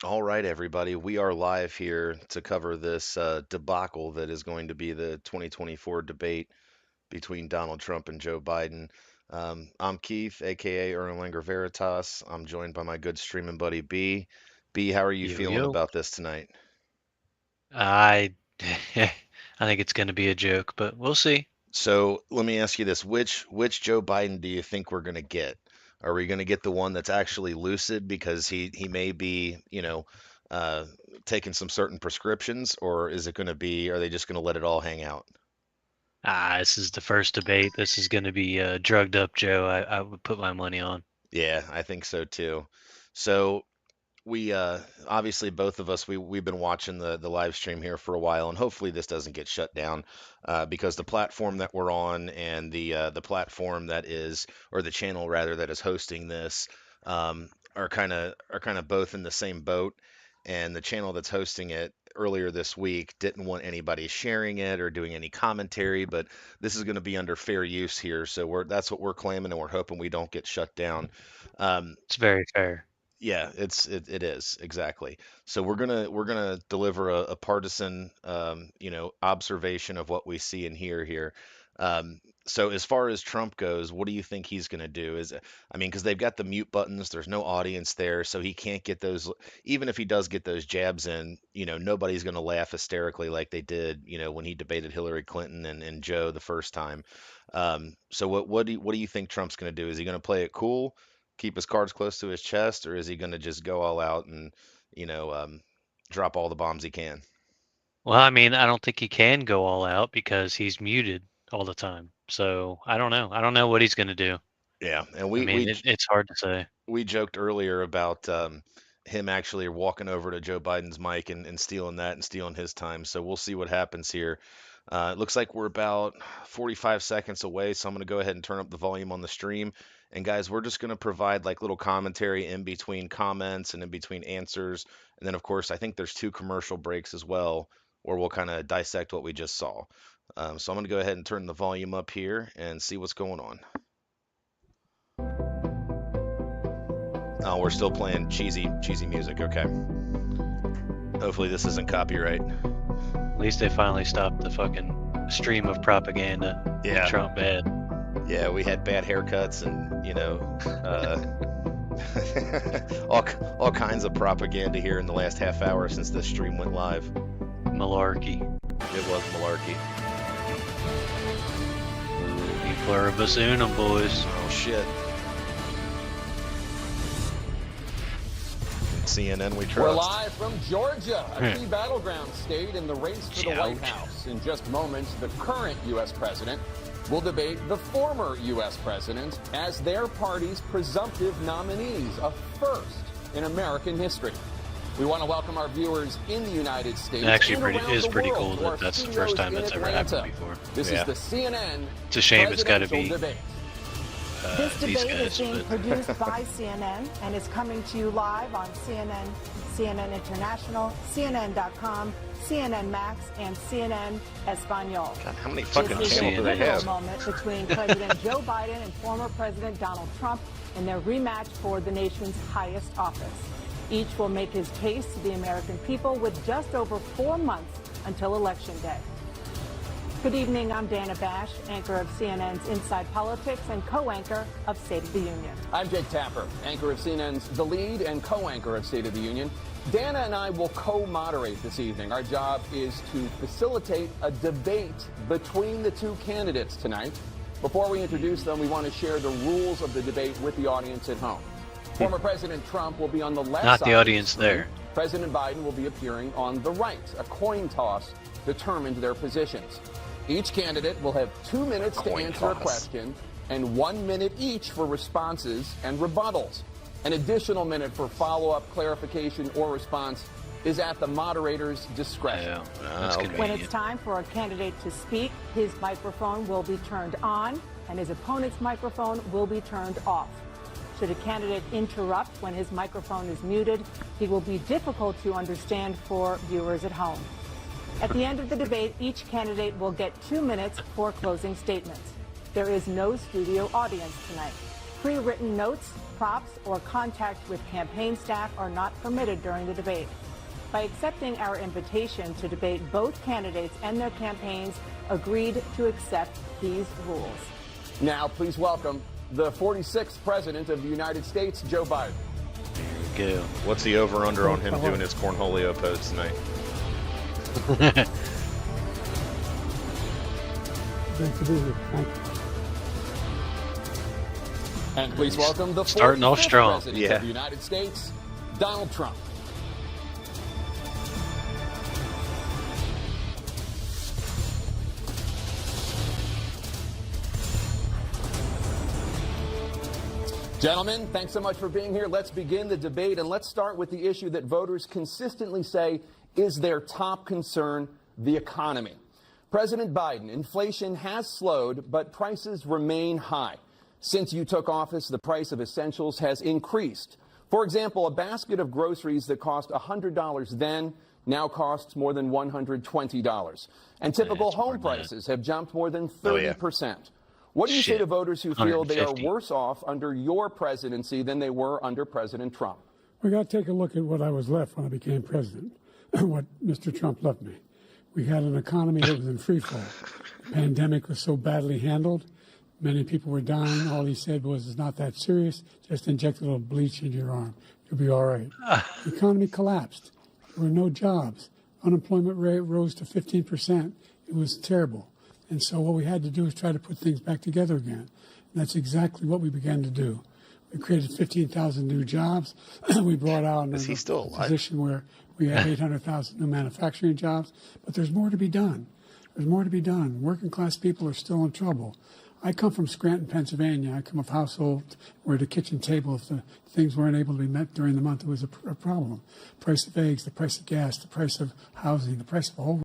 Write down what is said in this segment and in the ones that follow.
All right, everybody. We are live here to cover this debacle that is going to be the 2024 debate between Donald Trump and Joe Biden. I'm Keith, aka Erlanger Veritas. I'm joined by my good streaming buddy B. B, how are you Yo, feeling yo. about this tonight? I I think it's going to be a joke, but we'll see. So let me ask you this: which Joe Biden do you think we're going to get? Are we going to get the one that's actually lucid because he may be, uh, taking some certain prescriptions, or is it going to be? Are they just going to let it all hang out? This is the first debate. This is going to be drugged up Joe. I would put my money on. Yeah, I think so too. So we obviously both of us we've been watching the live stream here for a while, and hopefully this doesn't get shut down because the platform that we're on and the platform that is, or the channel rather, that is hosting this are kind of both in the same boat. And the channel that's hosting it earlier this week didn't want anybody sharing it or doing any commentary, but this is going to be under fair use here, so that's what we're claiming, and we're hoping we don't get shut down. Um, It's very fair. yeah, it is exactly. So we're gonna deliver a partisan observation of what we see and hear here. So as far as Trump goes, what do you think he's gonna do? I mean, because they've got the mute buttons, there's no audience there, so he can't get those. Even if he does get those jabs in, nobody's gonna laugh hysterically like they did, when he debated Hillary Clinton and Joe the first time. So what do you think Trump's gonna do? Is he gonna play it cool? Keep his cards close to his chest, or is he going to just go all out and, you know, um, drop all the bombs he can? Well, I mean, I don't think he can go all out because he's muted all the time. So I don't know. I don't know what he's going to do. Yeah, and I we mean, we it's hard to say. we joked earlier about him actually walking over to Joe Biden's mic and stealing that and stealing his time. So we'll see what happens here. It looks like we're about 45 seconds away, so I'm going to go ahead and turn up the volume on the stream. And guys, we're just going to provide like little commentary in between comments and in between answers. And then, of course, I think there's two commercial breaks as well, where we'll kind of dissect what we just saw. So I'm going to go ahead and turn the volume up here and see what's going on. Oh, we're still playing cheesy music. Okay. Hopefully this isn't copyright. At least they finally stopped the fucking stream of propaganda. Make Yeah. Trump bad. Yeah, we had bad haircuts and, all kinds of propaganda here in the last half hour since this stream went live. Malarkey. It was malarkey. You pluribus unum, boys. Oh shit. CNN we trust. We're live from Georgia, a key battleground state in the race for the White House. In just moments, the current U.S. president will debate the former U.S. president as their party's presumptive nominees, a first in American history. We want to welcome our viewers in the United States. Actually, pretty cool that that's the first time that's ever happened before. This is the CNN. It's a shame it's got to be debate. This these debate guys. is being produced by CNN and is coming to you live on CNN, CNN International, CNN.com, CNN Max, and CNN Espanol. God, how many fucking This is channels do a they pivotal have? moment between President Joe Biden and former President Donald Trump in their rematch for the nation's highest office. Each will make his case to the American people with just over 4 months until Election Day. Good evening, I'm Dana Bash, anchor of CNN's Inside Politics and co-anchor of State of the Union. I'm Jake Tapper, anchor of CNN's The Lead and co-anchor of State of the Union. Dana and I will co-moderate this evening. Our job is to facilitate a debate between the two candidates tonight. Before we introduce them, we want to share the rules of the debate with the audience at home. Former President Trump will be on the left Not side the audience of the screen. there. President Biden will be appearing on the right. A coin toss determined their positions. Each candidate will have 2 minutes to answer a question and 1 minute each for responses and rebuttals. An additional minute for follow-up, clarification, or response is at the moderator's discretion. Yeah, that's okay. When convenient. it's time for a candidate to speak, his microphone will be turned on and his opponent's microphone will be turned off. Should a candidate interrupt when his microphone is muted, he will be difficult to understand for viewers at home. At the end of the debate, each candidate will get 2 minutes for closing statements. There is no studio audience tonight. Pre-written notes, props, or contact with campaign staff are not permitted during the debate. By accepting our invitation to debate, both candidates and their campaigns agreed to accept these rules. Now, please welcome the 46th President of the United States, Joe Biden. Go. What's the over/under on him doing his cornholio pose tonight? Great to be here. Thank you. And please welcome the Starting off 45th strong. President Yeah. of the United States, Donald Trump. Gentlemen, thanks so much for being here. Let's begin the debate, and let's start with the issue that voters consistently say is their top concern, the economy. President Biden, inflation has slowed, but prices remain high. Since you took office, the price of essentials has increased. For example, a basket of groceries that cost $100 then now costs more than $120. And typical it's more home than that. prices have jumped more than Oh, yeah. 30%. What do you say Shit. to voters who feel they are 150. worse off under your presidency than they were under President Trump? We got to take a look at what I was left when I became president, what Mr. Trump left me. We had an economy that was in free fall. The pandemic was so badly handled. Many people were dying. All he said was, it's not that serious. Just inject a little bleach into your arm. You'll be all right. The economy collapsed. There were no jobs. Unemployment rate rose to 15%. It was terrible. And so what we had to do is try to put things back together again. And that's exactly what we began to do. We created 15,000 new jobs. We brought out Is he still a alive? position where we have 800,000 new manufacturing jobs. But there's more to be done. There's more to be done. Working class people are still in trouble. I come from Scranton, Pennsylvania. I come of a household where the kitchen table, if the things weren't able to be met during the month, it was a problem. Price of eggs, the price of gas, the price of housing, the price of a whole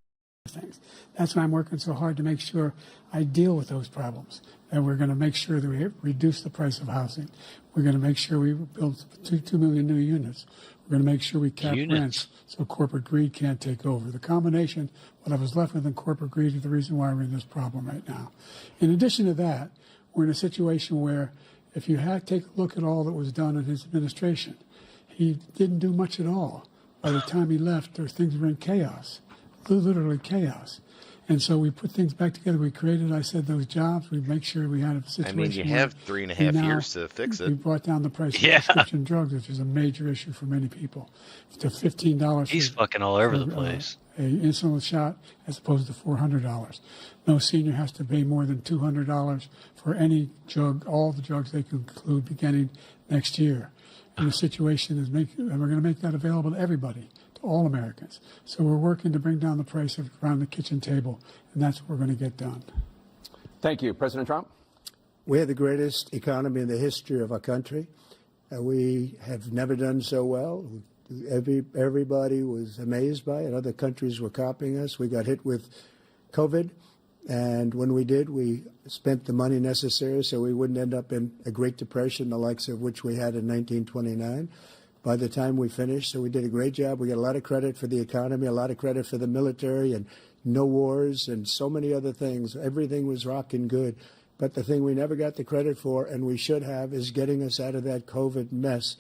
things. That's why I'm working so hard to make sure I deal with those problems. And we're going to make sure that we reduce the price of housing. We're going to make sure we build 2 million new units. We're going to make sure we cap rents so corporate greed can't take over. The combination, what I was left with in corporate greed, is the reason why we're in this problem right now. In addition to that, we're in a situation where if you take a look at all that was done in his administration, he didn't do much at all. By the time he left, things were in chaos. Literally chaos. And so we put things back together. We created, I said, those jobs. We make sure we had a situation. I mean, you have 3.5 years to fix We it. brought down the price of Yeah. prescription drugs, which is a major issue for many people, to $15. He's fucking all over the place. A insulin shot as opposed to $400. No senior has to pay more than $200 for any drug, all the drugs they can include beginning next year. And the situation is and we're going to make that available to everybody, to all Americans. So we're working to bring down the price around the kitchen table, and that's what we're going to get done. Thank you. President Trump? We have the greatest economy in the history of our country. We have never done so well. Everybody was amazed by it. Other countries were copying us. We got hit with COVID, and when we did, we spent the money necessary so we wouldn't end up in a Great Depression, the likes of which we had in 1929. By the time we finished, so we did a great job. We got a lot of credit for the economy, a lot of credit for the military, and no wars, and so many other things. Everything was rocking good. But the thing we never got the credit for, and we should have, is getting us out of that COVID mess.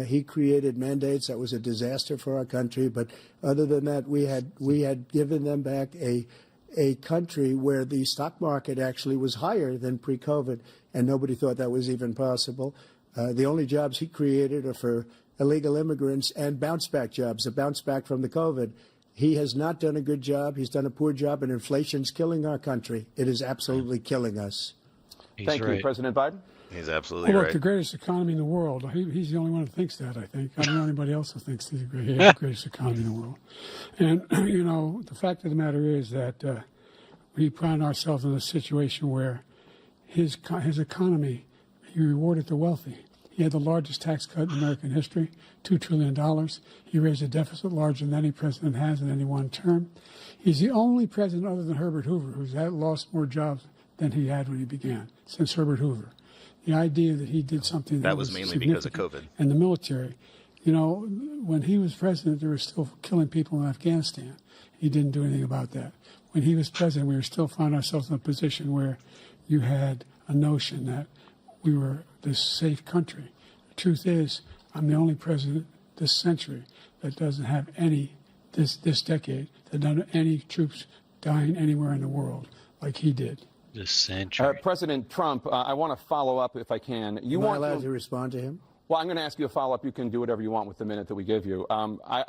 He created mandates that was a disaster for our country. But other than that, we had given them back a country where the stock market actually was higher than pre-COVID, and nobody thought that was even possible. The only jobs he created are for illegal immigrants and bounce-back jobs, a bounce-back from the COVID. He has not done a good job. He's done a poor job, and inflation's killing our country. It is absolutely killing us. Thank you, President Biden. He's absolutely Well, look, right. the greatest economy in the world. He's the only one who thinks that, I think. I don't know anybody else who thinks he's the greatest economy in the world. And, you know, the fact of the matter is that we find ourselves in a situation where his economy, he rewarded the wealthy. He had the largest tax cut in American history, $2 trillion. He raised a deficit larger than any president has in any one term. He's the only president other than Herbert Hoover who's lost more jobs than he had when he began, since Herbert Hoover. The idea that he did something That was mainly because of COVID. And the military. You know, when he was president, they were still killing people in Afghanistan. He didn't do anything about that. When he was president, we were still finding ourselves in a position where you had a notion that we were this safe country. The truth is, I'm the only president this century that doesn't have this decade, that doesn't have any troops dying anywhere in the world like he did. This century. President Trump, I want to follow up if I can. Am I allowed to respond to him? Well, I'm going to ask you a follow-up. You can do whatever you want with the minute that we give you. I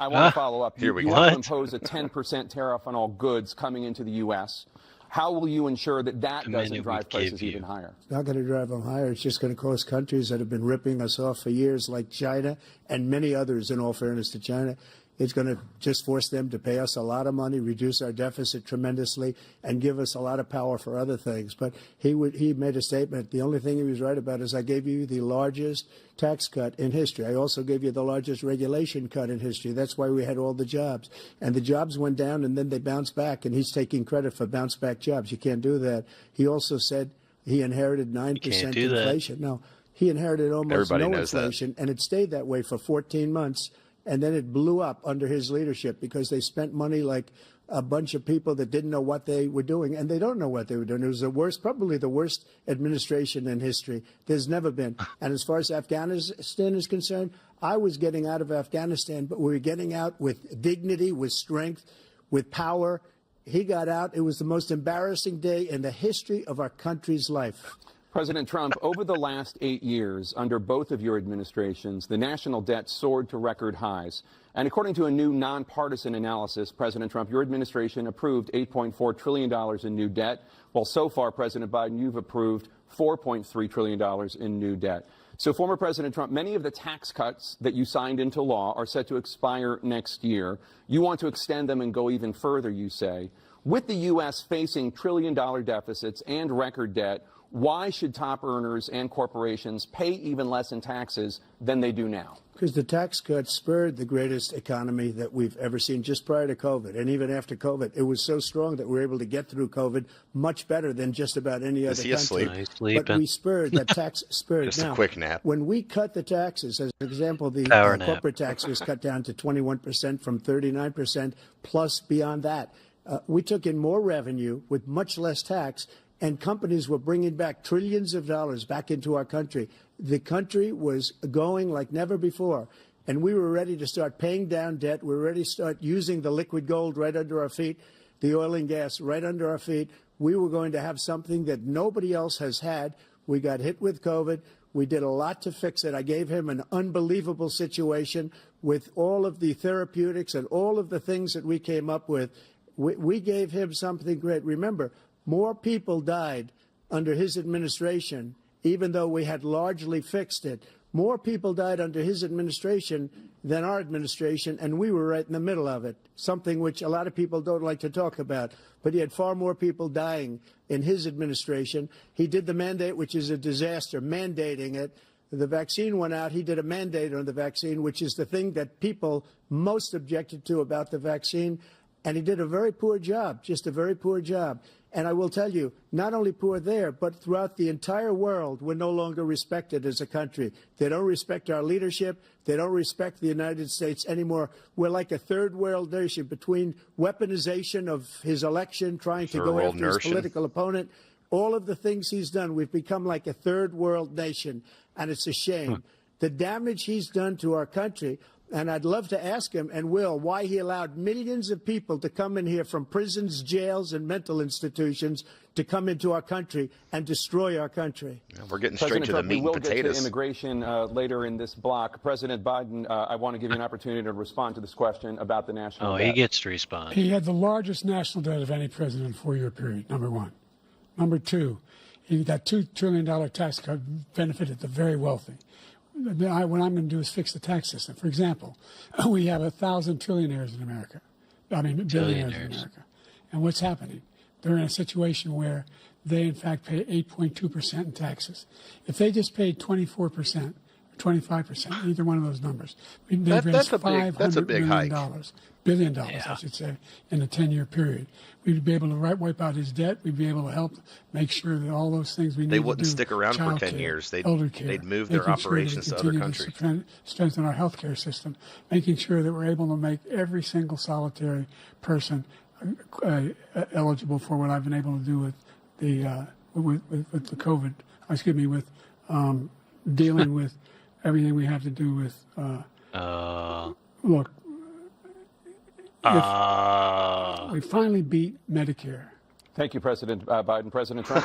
want to follow up. Here we you go. want to impose a 10% tariff on all goods coming into the U.S. How will you ensure that that doesn't drive prices even higher? It's not going to drive them higher. It's just going to cost countries that have been ripping us off for years, like China and many others, in all fairness to China. It's going to just force them to pay us a lot of money, reduce our deficit tremendously, and give us a lot of power for other things. But he made a statement. The only thing he was right about is I gave you the largest tax cut in history. I also gave you the largest regulation cut in history. That's why we had all the jobs. And the jobs went down, and then they bounced back, and he's taking credit for bounce-back jobs. You can't do that. He also said he inherited 9% inflation. No, he inherited almost no inflation, and it stayed that way for 14 months. And then it blew up under his leadership because they spent money like a bunch of people that didn't know what they were doing, and they don't know what they were doing. It was the worst, probably the worst administration in history. There's never been. And as far as Afghanistan is concerned, I was getting out of Afghanistan, but we were getting out with dignity, with strength, with power. He got out. It was the most embarrassing day in the history of our country's life. President Trump, over the last 8 years, under both of your administrations, the national debt soared to record highs. And according to a new nonpartisan analysis, President Trump, your administration approved $8.4 trillion in new debt, while so far, President Biden, you've approved $4.3 trillion in new debt. So, former President Trump, many of the tax cuts that you signed into law are set to expire next year. You want to extend them and go even further, you say. With the U.S. facing trillion-dollar deficits and record debt, why should top earners and corporations pay even less in taxes than they do now? Because the tax cuts spurred the greatest economy that we've ever seen just prior to COVID. And even after COVID, it was so strong that we were able to get through COVID much better than just about any other country. But we spurred, that tax spurred. Just now, a quick nap. When we cut the taxes, as an example, the corporate tax was cut down to 21% from 39%, plus beyond that. We took in more revenue with much less tax, and companies were bringing back trillions of dollars back into our country. The country was going like never before, and we were ready to start paying down debt. We were ready to start using the liquid gold right under our feet, the oil and gas right under our feet. We were going to have something that nobody else has had. We got hit with COVID. We did a lot to fix it. I gave him an unbelievable situation with all of the therapeutics and all of the things that we came up with. We gave him something great. Remember, more people died under his administration, even though we had largely fixed it. More people died under his administration than our administration, and we were right in the middle of it, something which a lot of people don't like to talk about. But he had far more people dying in his administration. He did the mandate, which is a disaster, mandating it. The vaccine went out. He did a mandate on the vaccine, which is the thing that people most objected to about the vaccine. And he did a very poor job, just a very poor job. And I will tell you, not only poor there, but throughout the entire world, we're no longer respected as a country. They don't respect our leadership. They don't respect the United States anymore. We're like a third world nation between weaponization of his election, trying to go after his political opponent, all of the things he's done. We've become like a third world nation, and it's a shame. The damage he's done to our country. And I'd love to ask him, and will, why he allowed millions of people to come in here from prisons, jails, and mental institutions to come into our country and destroy our country. Yeah, we're getting straight to the meat and potatoes. We will get to immigration later in this block. President Biden, I want to give you an opportunity to respond to this question about the national debt. He gets to respond. He had the largest national debt of any president in a 4-year period, number one. Number two, that $2 trillion tax cut benefited the very wealthy. What I'm going to do is fix the tax system. For example, we have 1,000 trillionaires in America. Billionaires in America. And what's happening? They're in a situation where they, in fact, pay 8.2% in taxes. If they just paid 24% or 25%, either one of those numbers, they'd raise $500 billion, I should say, in a 10-year period. We'd be able to wipe out his debt. We'd be able to help make sure that all those things we need to do. They wouldn't stick around for 10 years. They'd move their operations to other countries. Strengthen our health care system, making sure that we're able to make every single solitary person eligible for what I've been able to do with the with the COVID. With dealing with everything we have to do with. Look, we finally beat Medicare. Thank you, President Biden. President Trump.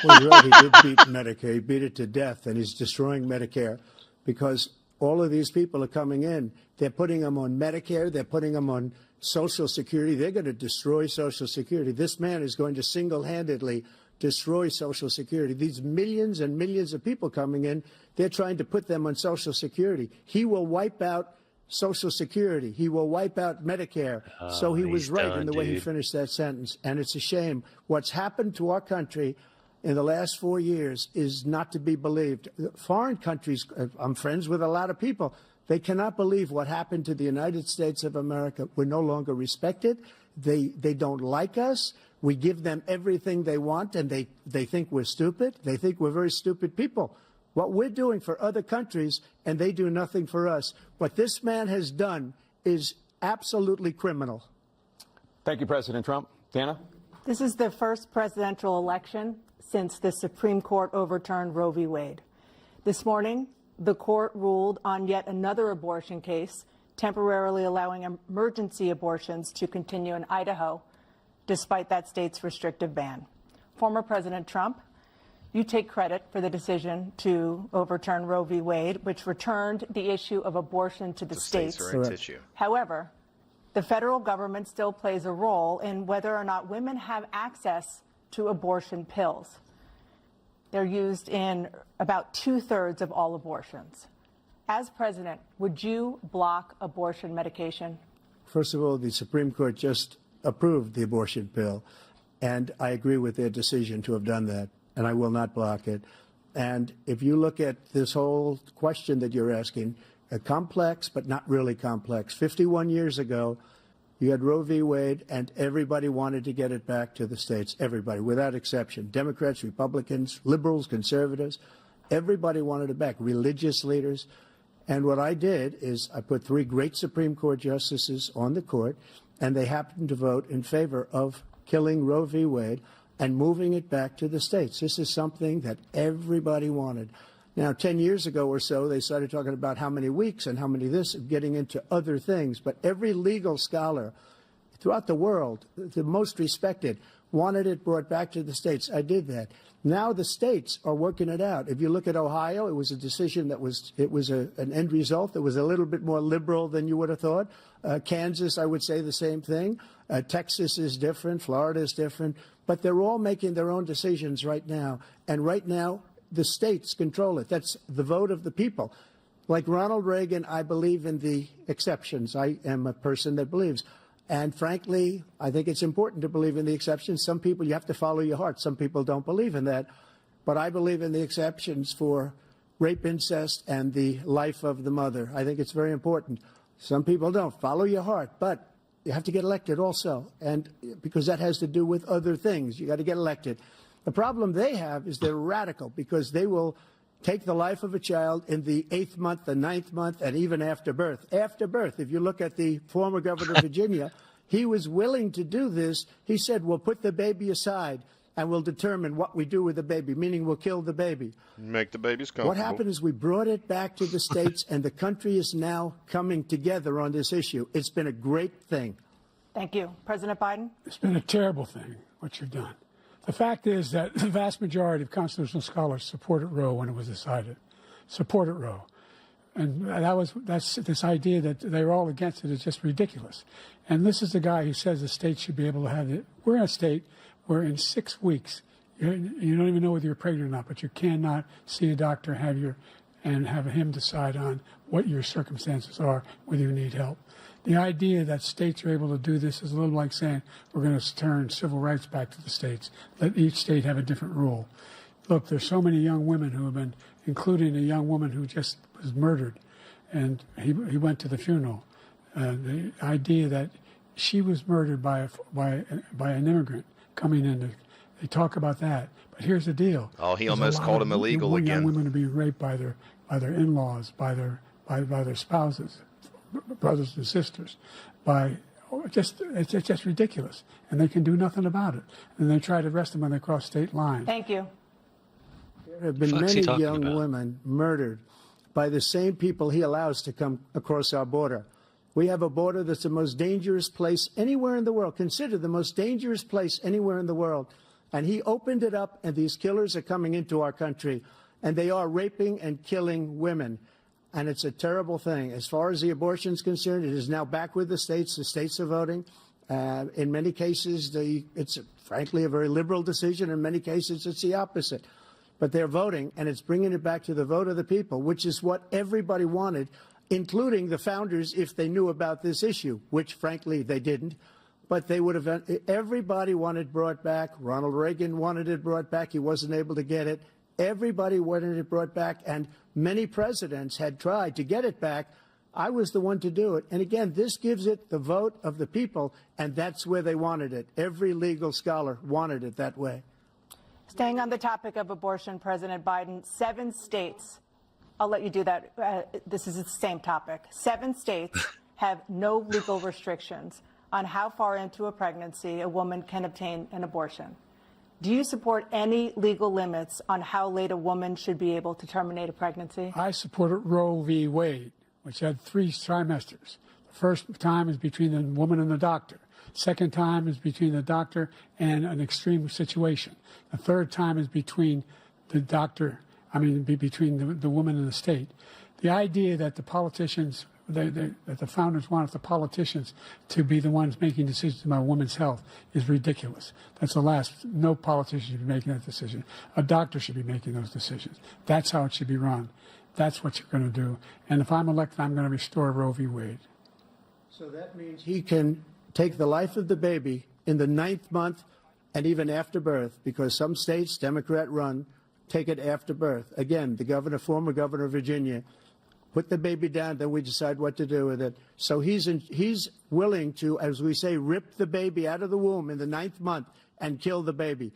Well, you're right. He did beat Medicare. He beat it to death, and he's destroying Medicare because all of these people are coming in. They're putting them on Medicare. They're putting them on Social Security. They're going to destroy Social Security. This man is going to single-handedly destroy Social Security. These millions and millions of people coming in, they're trying to put them on Social Security. He will wipe out Social Security. He will wipe out Medicare. So he was right in the way he finished that sentence. And it's a shame. What's happened to our country in the last 4 years is not to be believed. Foreign countries, I'm friends with a lot of people, they cannot believe what happened to the United States of America. We're no longer respected. They don't like us. We give them everything they want, and they think we're stupid. They think we're very stupid people. What we're doing for other countries, and they do nothing for us. What this man has done is absolutely criminal. Thank you, President Trump. Dana? This is the first presidential election since the Supreme Court overturned Roe v. Wade. This morning, the court ruled on yet another abortion case, temporarily allowing emergency abortions to continue in Idaho, despite that state's restrictive ban. Former President Trump, you take credit for the decision to overturn Roe v. Wade, which returned the issue of abortion to the states. However, the federal government still plays a role in whether or not women have access to abortion pills. They're used in about 2/3 of all abortions. As president, would you block abortion medication? First of all, the Supreme Court just approved the abortion pill, and I agree with their decision to have done that. And I will not block it. And if you look at this whole question that you're asking, complex but not really complex. 51 years ago, you had Roe v. Wade, and everybody wanted to get it back to the states. Everybody, without exception. Democrats, Republicans, liberals, conservatives. Everybody wanted it back. Religious leaders. And what I did is I put 3 great Supreme Court justices on the court, and they happened to vote in favor of killing Roe v. Wade and moving it back to the states. This is something that everybody wanted. Now, 10 years ago or so, they started talking about how many weeks and how many this, getting into other things. But every legal scholar throughout the world, the most respected, wanted it brought back to the states. I did that. Now the states are working it out. If you look at Ohio, it was a decision that was an end result that was a little bit more liberal than you would have thought. Kansas, I would say the same thing. Texas is different. Florida is different. But they're all making their own decisions right now. And right now, the states control it. That's the vote of the people. Like Ronald Reagan, I believe in the exceptions. I am a person that believes. And frankly, I think it's important to believe in the exceptions. Some people, you have to follow your heart. Some people don't believe in that. But I believe in the exceptions for rape, incest, and the life of the mother. I think it's very important. Some people don't. Follow your heart. But you have to get elected also. And because that has to do with other things. You got to get elected. The problem they have is they're radical because they will take the life of a child in the 8th month, the 9th month, and even after birth. After birth, if you look at the former governor of Virginia, he was willing to do this. He said, we'll put the baby aside and we'll determine what we do with the baby, meaning we'll kill the baby. Make the babies comfortable. What happened is we brought it back to the states, and the country is now coming together on this issue. It's been a great thing. Thank you. President Biden? It's been a terrible thing, what you've done. The fact is that the vast majority of constitutional scholars supported Roe when it was decided. Supported Roe. And that's this idea that they're all against it is just ridiculous. And this is the guy who says the state should be able to have it. We're in a state where in 6 weeks, you don't even know whether you're pregnant or not, but you cannot see a doctor and have him decide on what your circumstances are, whether you need help. The idea that states are able to do this is a little like saying we're going to turn civil rights back to the states. Let each state have a different rule. Look, there's so many young women who have been, including a young woman who just was murdered, and he went to the funeral. The idea that she was murdered by an immigrant coming in, they talk about that. But here's the deal. Oh, he almost called him illegal again. Young women are being raped by their in-laws, by their spouses, brothers and sisters, it's just ridiculous, and they can do nothing about it. And they try to arrest them when they cross state lines. Thank you. There have been Fuck's he many talking young about? women murdered by the same people he allows to come across our border. We have a border that's the most dangerous place anywhere in the world, considered the most dangerous place anywhere in the world. And he opened it up, and these killers are coming into our country, and they are raping and killing women. And it's a terrible thing. As far as the abortion is concerned, it is now back with the states. The states are voting. In many cases, it's frankly a very liberal decision. In many cases, it's the opposite. But they're voting, and it's bringing it back to the vote of the people, which is what everybody wanted, including the founders, if they knew about this issue, which, frankly, they didn't. But they would have. Everybody wanted brought back. Ronald Reagan wanted it brought back. He wasn't able to get it. Everybody wanted it brought back, and many presidents had tried to get it back. I was the one to do it. And again, this gives it the vote of the people, and that's where they wanted it. Every legal scholar wanted it that way. Staying on the topic of abortion, President Biden, 7 states, I'll let you do that. This is the same topic. 7 states have no legal restrictions on how far into a pregnancy a woman can obtain an abortion. Do you support any legal limits on how late a woman should be able to terminate a pregnancy? I supported Roe v. Wade, which had 3 trimesters. The first time is between the woman and the doctor. Second time is between the doctor and an extreme situation. The third time is between the doctor, between the woman and the state. The idea that the politicians, that the founders wanted the politicians to be the ones making decisions about women's health is ridiculous. That's the last. No politician should be making that decision. A doctor should be making those decisions. That's how it should be run. That's what you're going to do. And if I'm elected, I'm going to restore Roe v. Wade. So that means he can take the life of the baby in the 9th month and even after birth, because some states, Democrat run, take it after birth. Again, the former governor of Virginia, put the baby down, then we decide what to do with it. So he's willing to, as we say, rip the baby out of the womb in the 9th month and kill the baby.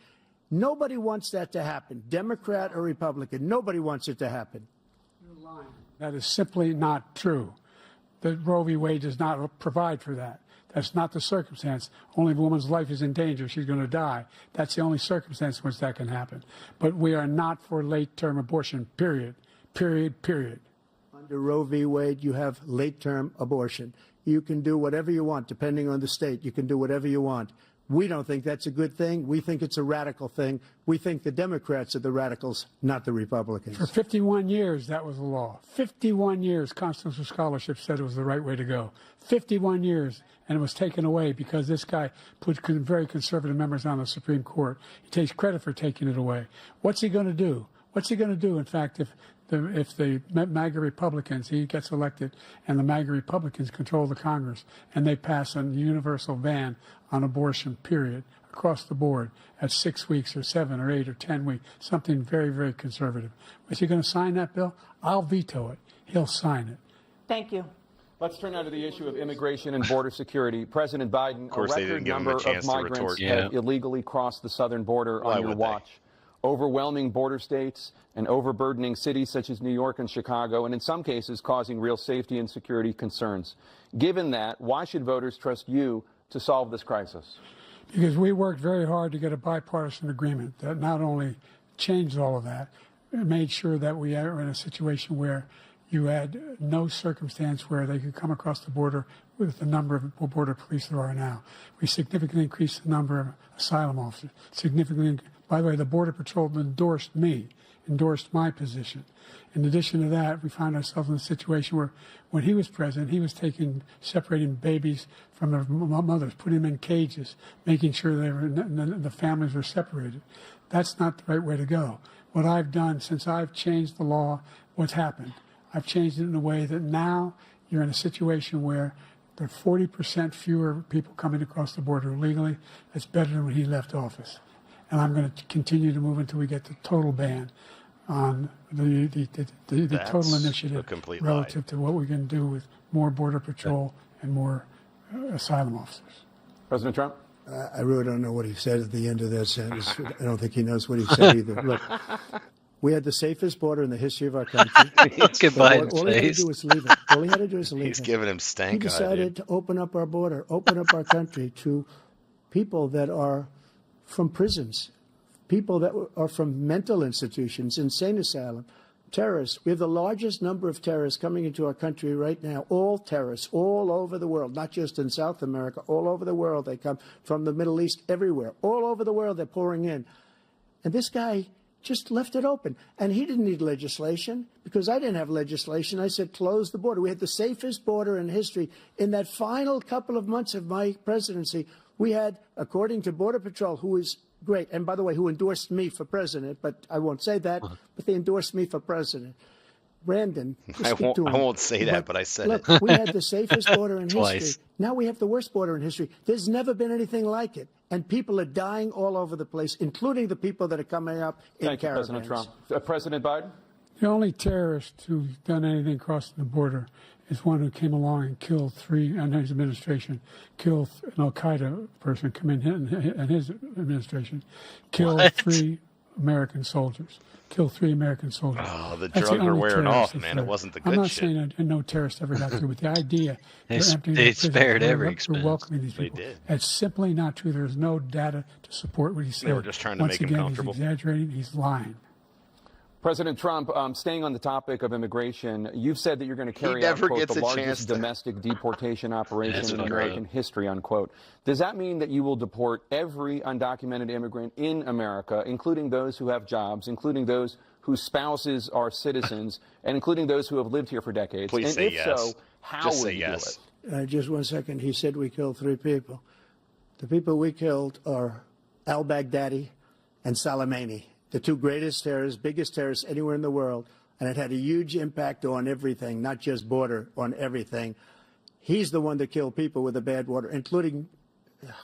Nobody wants that to happen, Democrat or Republican. Nobody wants it to happen. You're lying. That is simply not true. The Roe v. Wade does not provide for that. That's not the circumstance. Only if a woman's life is in danger, she's going to die. That's the only circumstance in which that can happen. But we are not for late-term abortion, period. Period, period. Under Roe v. Wade, you have late-term abortion. You can do whatever you want, depending on the state. You can do whatever you want. We don't think that's a good thing. We think it's a radical thing. We think the Democrats are the radicals, not the Republicans. For 51 years, that was the law. 51 years, constitutional scholarship said it was the right way to go. 51 years, and it was taken away because this guy put very conservative members on the Supreme Court. He takes credit for taking it away. What's he going to do? What's he going to do, in fact, if the MAGA Republicans, he gets elected, and the MAGA Republicans control the Congress, and they pass a universal ban on abortion, period, across the board at 6 weeks or 7 or 8 or 10 weeks, something very, very conservative. Is he going to sign that bill? I'll veto it. He'll sign it. Thank you. Let's turn now to the issue of immigration and border security. President Biden, course, a they record didn't give him a number of chance to migrants retort. have illegally crossed the southern border Why on your would they? watch. Overwhelming border states and overburdening cities such as New York and Chicago, and in some cases causing real safety and security concerns. Given that, why should voters trust you to solve this crisis? Because we worked very hard to get a bipartisan agreement that not only changed all of that, it made sure that we are in a situation where you had no circumstance where they could come across the border with the number of border police there are now. We significantly increased the number of asylum officers. By the way, the Border Patrol endorsed my position. In addition to that, we found ourselves in a situation where when he was president, he was separating babies from their mothers, putting them in cages, making sure the families were separated. That's not the right way to go. What I've done since I've changed the law, what's happened? I've changed it in a way that now you're in a situation where there are 40% fewer people coming across the border illegally. That's better than when he left office. And I'm going to continue to move until we get the total ban on the total initiative relative to what we can do with more Border Patrol and more asylum officers. President Trump? I really don't know what he said at the end of that sentence. I don't think he knows what he said either. Look, we had the safest border in the history of our country. Look at Biden's All he had to face. do was leave it. All he had to do was leave He's it. giving him He stank eye, decided dude. to open up our border, open up our country to people that are from prisons, people that are from mental institutions, insane asylum, terrorists. We have the largest number of terrorists coming into our country right now, all terrorists, all over the world, not just in South America, all over the world. They come from the Middle East, everywhere. All over the world, they're pouring in. And this guy just left it open. And he didn't need legislation because I didn't have legislation. I said, close the border. We had the safest border in history. In that final couple of months of my presidency, we had, according to Border Patrol, who is great, and by the way, who endorsed me for president, but I won't say that, but they endorsed me for president. Brandon, I won't say that, but I said look, it. we had the safest border in Twice. history. Now we have the worst border in history. There's never been anything like it. And people are dying all over the place, including the people that are coming up in Thank you, caravans. President Trump. President Biden? The only terrorist who's done anything crossing the border is one who came along and killed three, and his administration, killed an Al-Qaeda person come in and his administration, killed three American soldiers. Killed three American soldiers. Oh, the That's drugs are only wearing terrorist off, that's man. there. It wasn't the I'm good not shit. saying that no terrorist ever got through, but the idea They they're spared every we're expense. welcoming these They people. did. That's simply not true. There's no data to support what he said. They were just trying to Once make him again, comfortable. He's exaggerating. He's lying. President Trump, staying on the topic of immigration, you've said that you're going to carry out, never quote, gets the a chance largest to- domestic deportation operation That's in what I American wrote. history, unquote. Does that mean that you will deport every undocumented immigrant in America, including those who have jobs, including those whose spouses are citizens, and including those who have lived here for decades? Please and say if yes. so, how Just will say you yes. do it? Just 1 second. He said we killed three people. The people we killed are al-Baghdadi and Soleimani, the two greatest terrorists, biggest terrorists anywhere in the world. And it had a huge impact on everything, not just border, on everything. He's the one that killed people with the bad water, including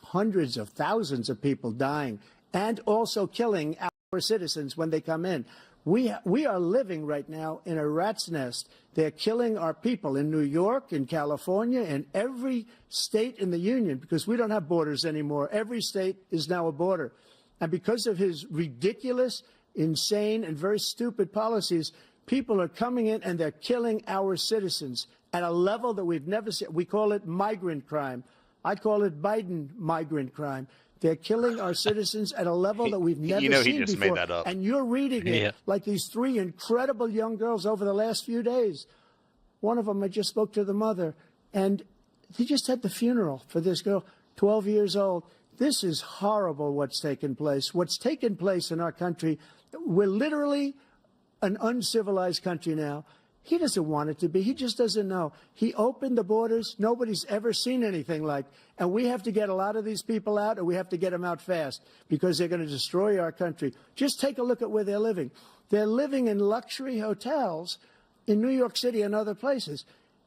hundreds of thousands of people dying and also killing our citizens when they come in. We are living right now in a rat's nest. They're killing our people in New York, in California, in every state in the union because we don't have borders anymore. Every state is now a border. And because of his ridiculous, insane, and very stupid policies, people are coming in and they're killing our citizens at a level that we've never seen. We call it migrant crime. I call it Biden migrant crime. They're killing our citizens at a level that we've never You know, seen he just before. made that up. And you're reading it Yeah. like these three incredible young girls over the last few days. One of them, I just spoke to the mother, and he just had the funeral for this girl, 12 years old. This is horrible what's taken place. What's taken place in our country, we're literally an uncivilized country now. He doesn't want it to be. He just doesn't know. He opened the borders. Nobody's ever seen anything like. And we have to get a lot of these people out, and we have to get them out fast because they're going to destroy our country. Just take a look at where they're living. They're living in luxury hotels in New York City and other places.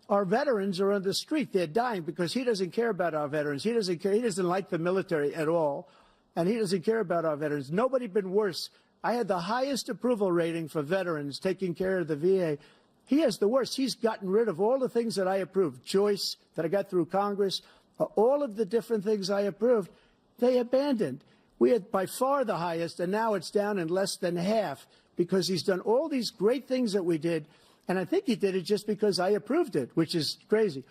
Our veterans are on the street. They're dying because he doesn't care about our veterans. He doesn't care. He doesn't like the military at all, and he doesn't care about our veterans. Nobody been worse. I had the highest approval rating for veterans taking care of the VA. He has the worst. He's gotten rid of all the things that I approved, choice that I got through Congress, all of the different things I approved, they abandoned. We had by far the highest, and now it's down in less than half because he's done all these great things that we did, and I think he did it just because I approved it, which is crazy.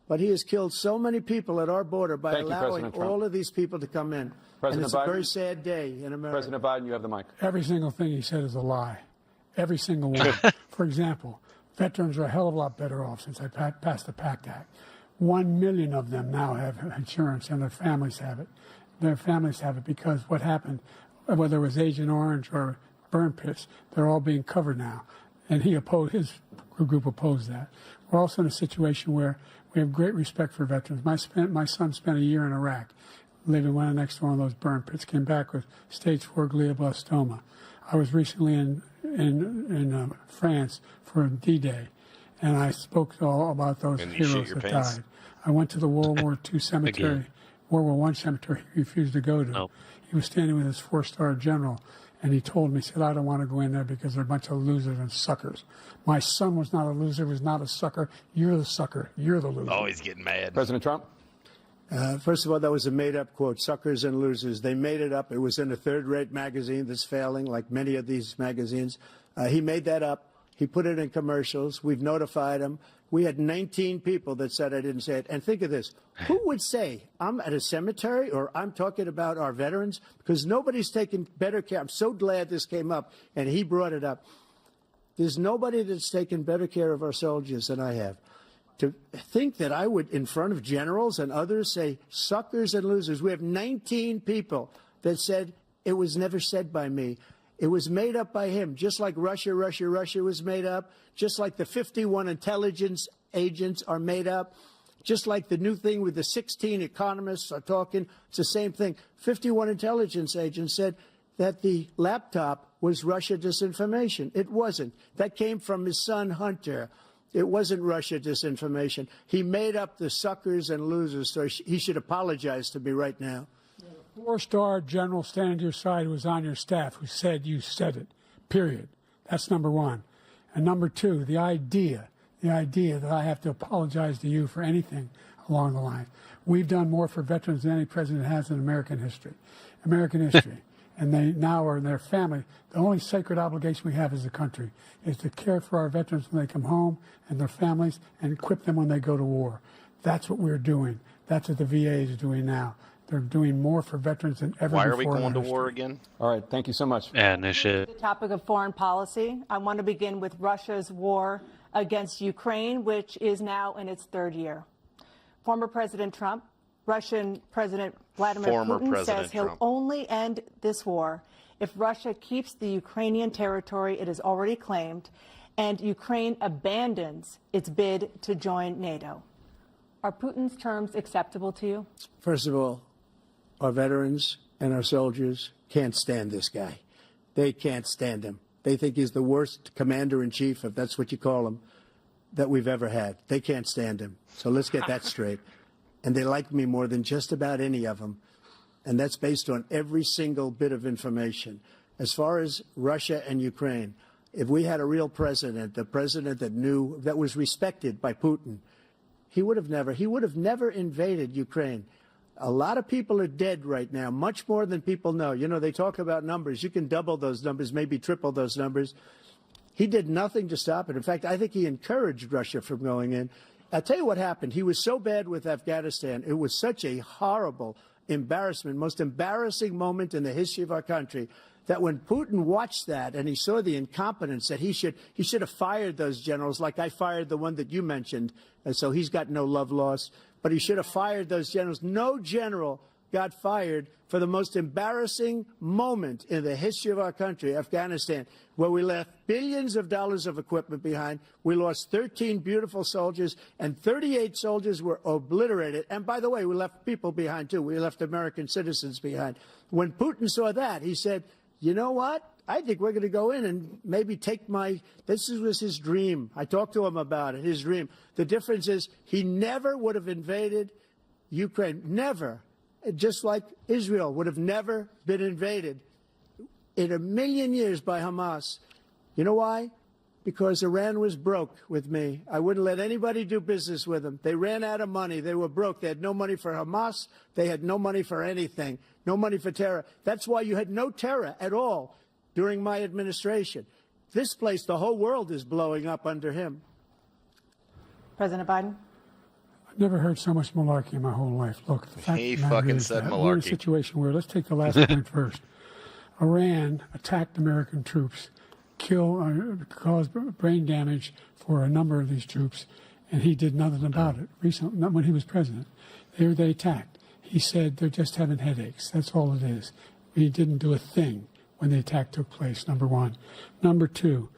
But he has killed so many people at our border by Thank you, allowing President Trump. all of these people to come in. President and it's Biden. a very sad day in America. President Biden, you have the mic. Every single thing he said is a lie. Every single one. For example, veterans are a hell of a lot better off since I passed the PACT Act. 1 million of them now have insurance, and their families have it. Their families have it because what happened, whether it was Agent Orange or burn pits, they're all being covered now. And his group opposed that. We're also in a situation where we have great respect for veterans. My son spent a year in Iraq, living right next to one of those burn pits, came back with stage 4 glioblastoma. I was recently in France for D-Day, and I spoke all about those And you shit heroes your that pants. died. I went to the World War II cemetery, Again. World War I cemetery he refused to go to. Nope. He was standing with his 4-star general, and he told me, he said, I don't want to go in there because they're a bunch of losers and suckers. My son was not a loser, was not a sucker. You're the sucker. You're the loser. Oh, he's getting mad. President Trump? First of all, that was a made-up quote, suckers and losers. They made it up. It was in a third-rate magazine that's failing, like many of these magazines. He made that up. He put it in commercials. We've notified him. We had 19 people that said I didn't say it. And think of this. Who would say I'm at a cemetery or I'm talking about our veterans? Because nobody's taken better care. I'm so glad this came up and he brought it up. There's nobody that's taken better care of our soldiers than I have. To think that I would, in front of generals and others, say suckers and losers. We have 19 people that said it was never said by me. It was made up by him, just like Russia was made up, just like the 51 intelligence agents are made up, just like the new thing with the 16 economists are talking. It's the same thing. 51 intelligence agents said that the laptop was Russia disinformation. It wasn't. That came from his son, Hunter. It wasn't Russia disinformation. He made up the suckers and losers, so he should apologize to me right now. Four-star general standing to your side who was on your staff who said you said it, period. That's number one. And number two, the idea that I have to apologize to you for anything along the line. We've done more for veterans than any president has in American history. And they now are in their family. The only sacred obligation we have as a country is to care for our veterans when they come home and their families and equip them when they go to war. That's what we're doing. That's what the VA is doing now. They're doing more for veterans than ever before. Why are we going to war again? All right, thank you so much. Yeah, no shit. The topic of foreign policy. I want to begin with Russia's war against Ukraine, which is now in its third year. Former President Trump, Russian President Vladimir Putin says he'll only end this war if Russia keeps the Ukrainian territory it has already claimed and Ukraine abandons its bid to join NATO. Are Putin's terms acceptable to you? First of all, our veterans and our soldiers can't stand this guy. They can't stand him. They think he's the worst commander-in-chief, if that's what you call him, that we've ever had. They can't stand him. So let's get that straight. And they like me more than just about any of them. And that's based on every single bit of information. As far as Russia and Ukraine, if we had a real president, the president that knew, that was respected by Putin, he would have never invaded Ukraine. A lot of people are dead right now, much more than people know. You know, they talk about numbers. You can double those numbers, maybe triple those numbers. He did nothing to stop it. In fact, I think he encouraged Russia from going in. I'll tell you what happened. He was so bad with Afghanistan. It was such a horrible embarrassment, most embarrassing moment in the history of our country, that when Putin watched that and he saw the incompetence, that he should have fired those generals, like I fired the one that you mentioned, and so he's got no love lost. But he should have fired those generals. No general got fired for the most embarrassing moment in the history of our country, Afghanistan, where we left billions of dollars of equipment behind. We lost 13 beautiful soldiers, and 38 soldiers were obliterated. And by the way, we left people behind, too. We left American citizens behind. When Putin saw that, he said, you know what? I think we're going to go in and maybe take this was his dream. I talked to him about it, his dream. The difference is he never would have invaded Ukraine. Never. Just like Israel would have never been invaded in a million years by Hamas. You know why? Because Iran was broke with me. I wouldn't let anybody do business with them. They ran out of money. They were broke. They had no money for Hamas. They had no money for anything. No money for terror. That's why you had no terror at all during my administration. This place, the whole world is blowing up under him. President Biden? I've never heard so much malarkey in my whole life. Look, the fact He of the matter fucking is said that we're in a malarkey. situation where, let's take the last point first. Iran attacked American troops, caused brain damage for a number of these troops, and he did nothing about it. Recently, not when he was president. They attacked. He said they're just having headaches. That's all it is. He didn't do a thing when the attack took place, number one. Number two,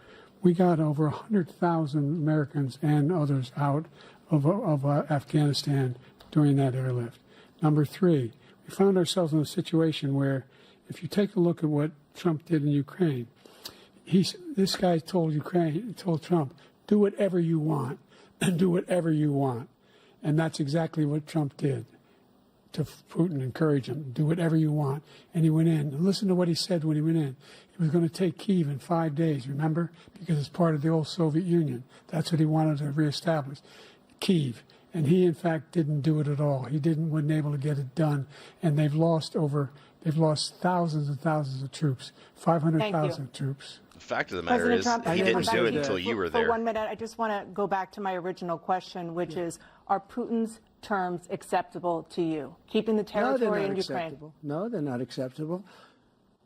we got over 100,000 Americans and others out of Afghanistan during that airlift. Number three, we found ourselves in a situation where, if you take a look at what Trump did in Ukraine, this guy told Trump, do whatever you want, and do whatever you want. And that's exactly what Trump did to Putin, encourage him, do whatever you want. And he went in. And listen to what he said when he went in. He was going to take Kyiv in 5 days, remember? Because it's part of the old Soviet Union. That's what he wanted to reestablish, Kyiv. And he, in fact, didn't do it at all. He wasn't able to get it done. And they've lost thousands and thousands of troops, 500,000 troops. The fact of the matter is, he didn't do it until you were there. For 1 minute, I just want to go back to my original question, which is, are Putin's terms acceptable to you? Keeping the territory in Ukraine? No, they're not acceptable.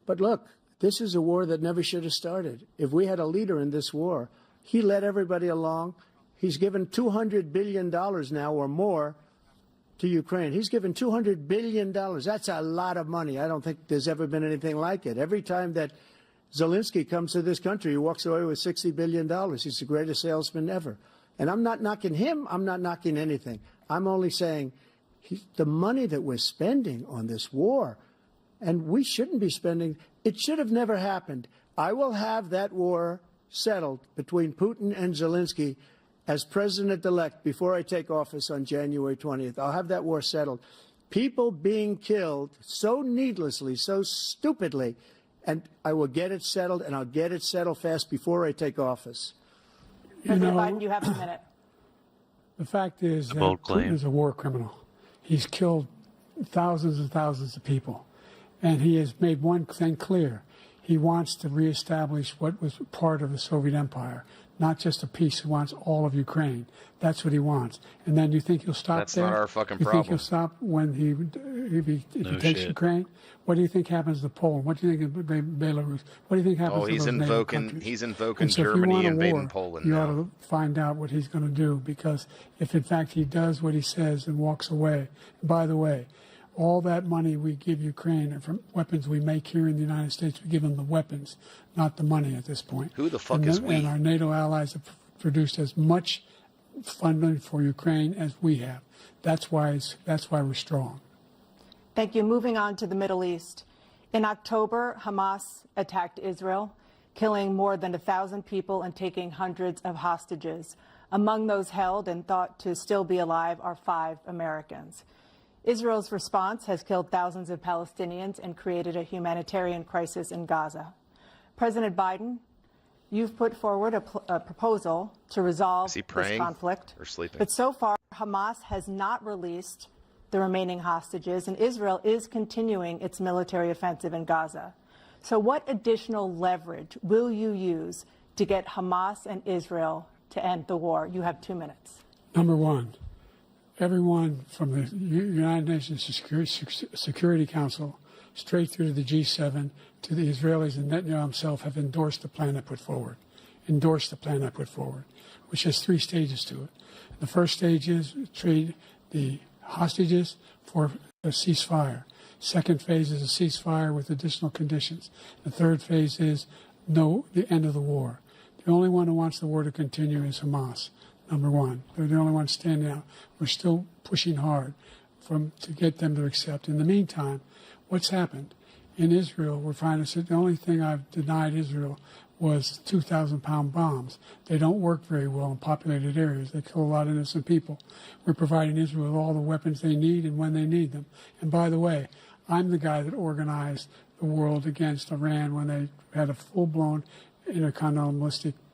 But look, this is a war that never should have started. If we had a leader in this war, he led everybody along. He's given $200 billion now or more to Ukraine. He's given $200 billion. That's a lot of money. I don't think there's ever been anything like it. Every time that Zelensky comes to this country, he walks away with $60 billion. He's the greatest salesman ever. And I'm not knocking him. I'm not knocking anything. I'm only saying the money that we're spending on this war, and we shouldn't be spending, it should have never happened. I will have that war settled between Putin and Zelensky as president-elect before I take office on January 20th. I'll have that war settled. People being killed so needlessly, so stupidly, and I will get it settled, and I'll get it settled fast before I take office. President Biden, you have a minute. The fact is that Putin is a war criminal. He's killed thousands and thousands of people. And he has made one thing clear. He wants to reestablish what was part of the Soviet Empire, not just a piece. He wants all of Ukraine. That's what he wants. And then you think he'll stop there? That's not our fucking problem. You think problem. he'll stop when if he takes Ukraine? What do you think happens to Poland? What do you think of Belarus? What do you think happens to those NATO countries? He's invoking And so Germany if you want a invading war, Poland you now. ought to find out what he's going to do, because if in fact he does what he says and walks away, by the way, all that money we give Ukraine are from weapons we make here in the United States. We give them the weapons, not the money at this point. Who the fuck is we? And our NATO allies have produced as much funding for Ukraine as we have. That's why we're strong. Thank you. Moving on to the Middle East. In October, Hamas attacked Israel, killing more than 1,000 people and taking hundreds of hostages. Among those held and thought to still be alive are 5 Americans. Israel's response has killed thousands of Palestinians and created a humanitarian crisis in Gaza. President Biden, you've put forward a proposal to resolve this conflict. Or sleeping? But so far, Hamas has not released the remaining hostages, and Israel is continuing its military offensive in Gaza. So what additional leverage will you use to get Hamas and Israel to end the war? You have 2 minutes. Number one, everyone from the United Nations Security Council straight through to the G7 to the Israelis and Netanyahu himself have endorsed the plan I put forward. Which has 3 stages to it. The first stage is trade the hostages for a ceasefire. Second phase is a ceasefire with additional conditions. The third phase is the end of the war. The only one who wants the war to continue is Hamas. Number one. They're the only ones standing out. We're still pushing hard to get them to accept. In the meantime, what's happened? In Israel, we're finding that the only thing I've denied Israel was 2,000-pound bombs. They don't work very well in populated areas. They kill a lot of innocent people. We're providing Israel with all the weapons they need and when they need them. And by the way, I'm the guy that organized the world against Iran when they had a full-blown intercontinental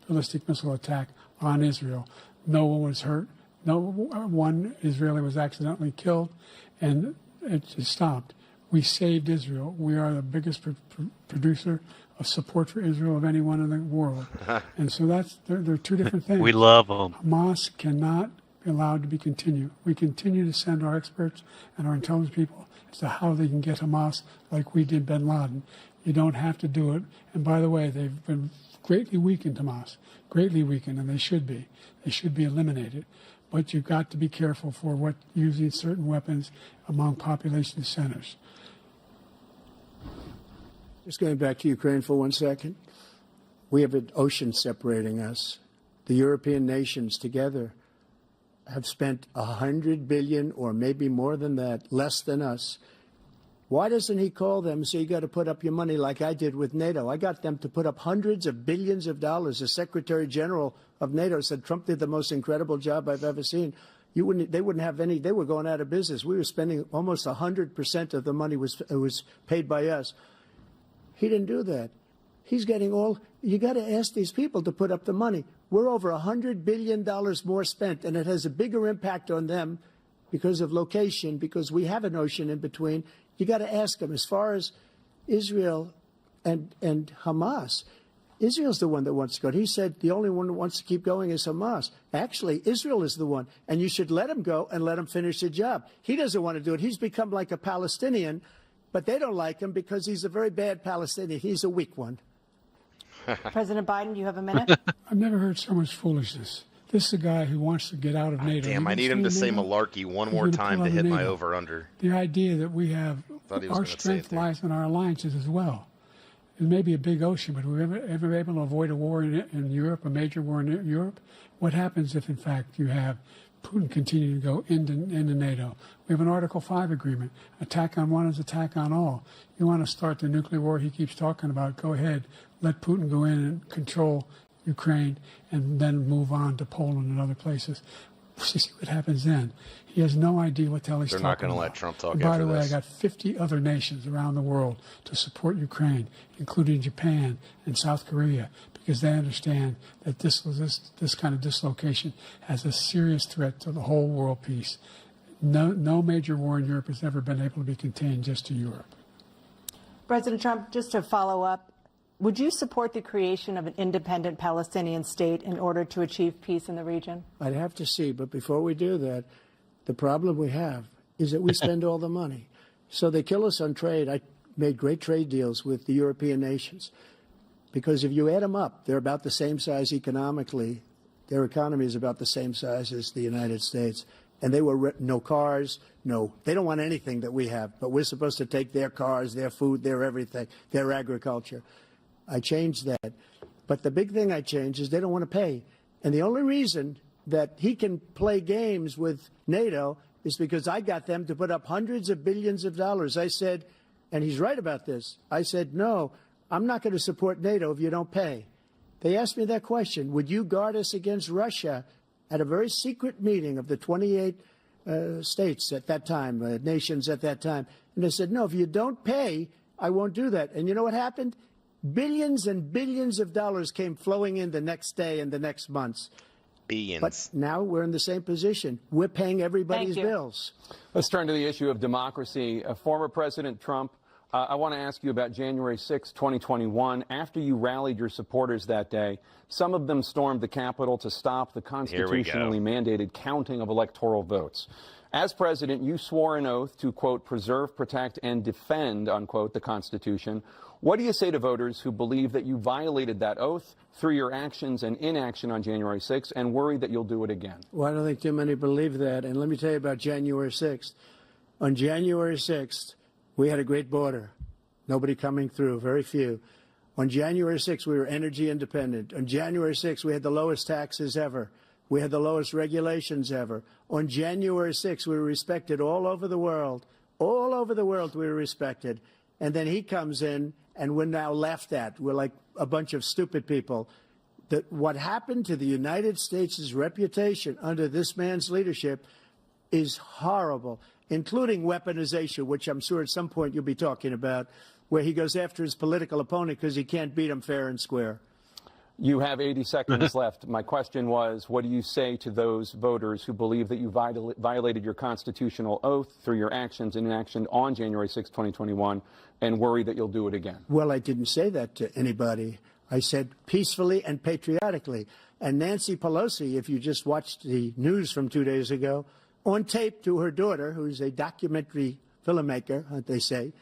ballistic missile attack on Israel. No one was hurt. No one Israeli was accidentally killed, and it just stopped. We saved Israel. We are the biggest producer of support for Israel of anyone in the world. And so they're 2 different things. We love them. Hamas cannot be allowed to be continued. We continue to send our experts and our intelligence people as to how they can get Hamas like we did bin Laden. You don't have to do it. And by the way, they've been greatly weakened, Hamas, greatly weakened, and they should be. They should be eliminated. But you've got to be careful for using certain weapons among population centers. Just going back to Ukraine for 1 second. We have an ocean separating us. The European nations together have spent $100 billion or maybe more than that, less than us. Why doesn't he call them and say, you got to put up your money like I did with NATO? I got them to put up hundreds of billions of dollars. The Secretary General of NATO said Trump did the most incredible job I've ever seen. They wouldn't have any. They were going out of business. We were spending almost 100% of the money was paid by us. He didn't do that. He's getting all. You got to ask these people to put up the money. We're over $100 billion more spent, and it has a bigger impact on them because of location, because we have an ocean in between. You got to ask them, as far as Israel and Hamas, Israel's the one that wants to go. He said the only one that wants to keep going is Hamas. Actually, Israel is the one, and you should let him go and let him finish the job. He doesn't want to do it. He's become like a Palestinian, but they don't like him because he's a very bad Palestinian. He's a weak one. President Biden, you have a minute. I've never heard so much foolishness. This is a guy who wants to get out of NATO. Damn, I need him to say malarkey one more time to hit my over-under. The idea that we have our strength lies in our alliances as well. It may be a big ocean, but we're ever able to avoid a war in Europe, a major war in Europe? What happens if, in fact, you have Putin continue to go into NATO? We have an Article 5 agreement. Attack on one is attack on all. You want to start the nuclear war he keeps talking about, go ahead. Let Putin go in and control Ukraine and then move on to Poland and other places. See what happens then. He has no idea what the hell he's talking about. They're not going to let Trump talk and after by the way, this. I got 50 other nations around the world to support Ukraine, including Japan and South Korea, because they understand that this kind of dislocation has a serious threat to the whole world peace. No major war in Europe has ever been able to be contained just to Europe. President Trump, just to follow up, would you support the creation of an independent Palestinian state in order to achieve peace in the region? I'd have to see, but before we do that, the problem we have is that we spend all the money. So they kill us on trade. I made great trade deals with the European nations because if you add them up, they're about the same size economically. Their economy is about the same size as the United States. And they were no cars, they don't want anything that we have, but we're supposed to take their cars, their food, their everything, their agriculture. I changed that. But the big thing I changed is they don't want to pay. And the only reason that he can play games with NATO is because I got them to put up hundreds of billions of dollars. I said, and he's right about this, I said, no, I'm not going to support NATO if you don't pay. They asked me that question, would you guard us against Russia at a very secret meeting of the 28 states at that time, nations at that time. And they said, no, if you don't pay, I won't do that. And you know what happened? Billions and billions of dollars came flowing in the next day and the next months. Billions. But now we're in the same position. We're paying everybody's bills. Let's turn to the issue of democracy. Former President Trump, I want to ask you about January 6, 2021. After you rallied your supporters that day, some of them stormed the Capitol to stop the constitutionally mandated counting of electoral votes. As president, you swore an oath to, quote, preserve, protect, and defend, unquote, the Constitution. What do you say to voters who believe that you violated that oath through your actions and inaction on January 6th and worry that you'll do it again? Well, I don't think too many believe that. And let me tell you about January 6th. On January 6th, we had a great border. Nobody coming through, very few. On January 6th, we were energy independent. On January 6th, we had the lowest taxes ever. We had the lowest regulations ever. On January 6th, we were respected all over the world. All over the world, we were respected. And then he comes in, and we're now laughed at. We're like a bunch of stupid people. What happened to the United States' reputation under this man's leadership is horrible, including weaponization, which I'm sure at some point you'll be talking about, where he goes after his political opponent because he can't beat him fair and square. You have 80 seconds left. My question was, what do you say to those voters who believe that you violated your constitutional oath through your actions and inaction on January 6, 2021, and worry that you'll do it again? Well, I didn't say that to anybody. I said peacefully and patriotically. And Nancy Pelosi, if you just watched the news from 2 days ago, on tape to her daughter, who's a documentary filmmaker, they say,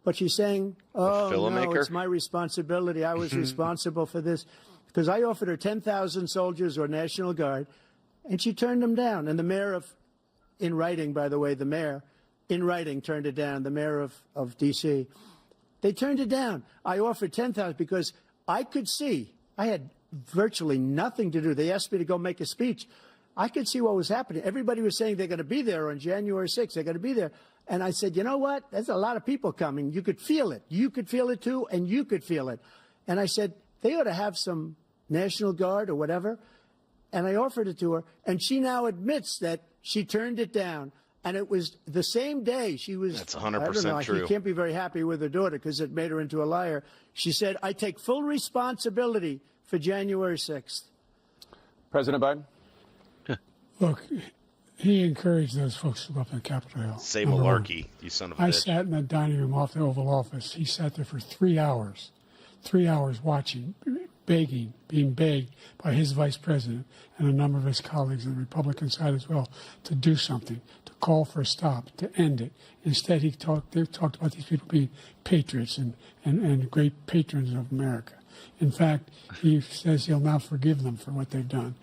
but she's saying, oh, no, it's my responsibility. I was responsible for this. Because I offered her 10,000 soldiers or National Guard, and she turned them down. And the mayor in writing, by the way, the mayor, in writing, turned it down, the mayor of D.C. They turned it down. I offered 10,000 because I could see, I had virtually nothing to do. They asked me to go make a speech. I could see what was happening. Everybody was saying they're going to be there on January 6th. They're going to be there. And I said, you know what? There's a lot of people coming. You could feel it. You could feel it, too, and you could feel it. And I said, they ought to have some National Guard or whatever. And I offered it to her. And she now admits that she turned it down. And it was the same day she was, that's 100% I don't know, true. She can't be very happy with her daughter because it made her into a liar. She said, I take full responsibility for January 6th. President Biden? Look, he encouraged those folks to go up on Capitol Hill. Say number one. malarkey, you son of a I bitch. sat in the dining room off the Oval Office. He sat there for 3 hours watching, begging, being begged by his vice president and a number of his colleagues on the Republican side as well to do something, to call for a stop, to end it. Instead, they talked about these people being patriots and great patrons of America. In fact, he says he'll now forgive them for what they've done.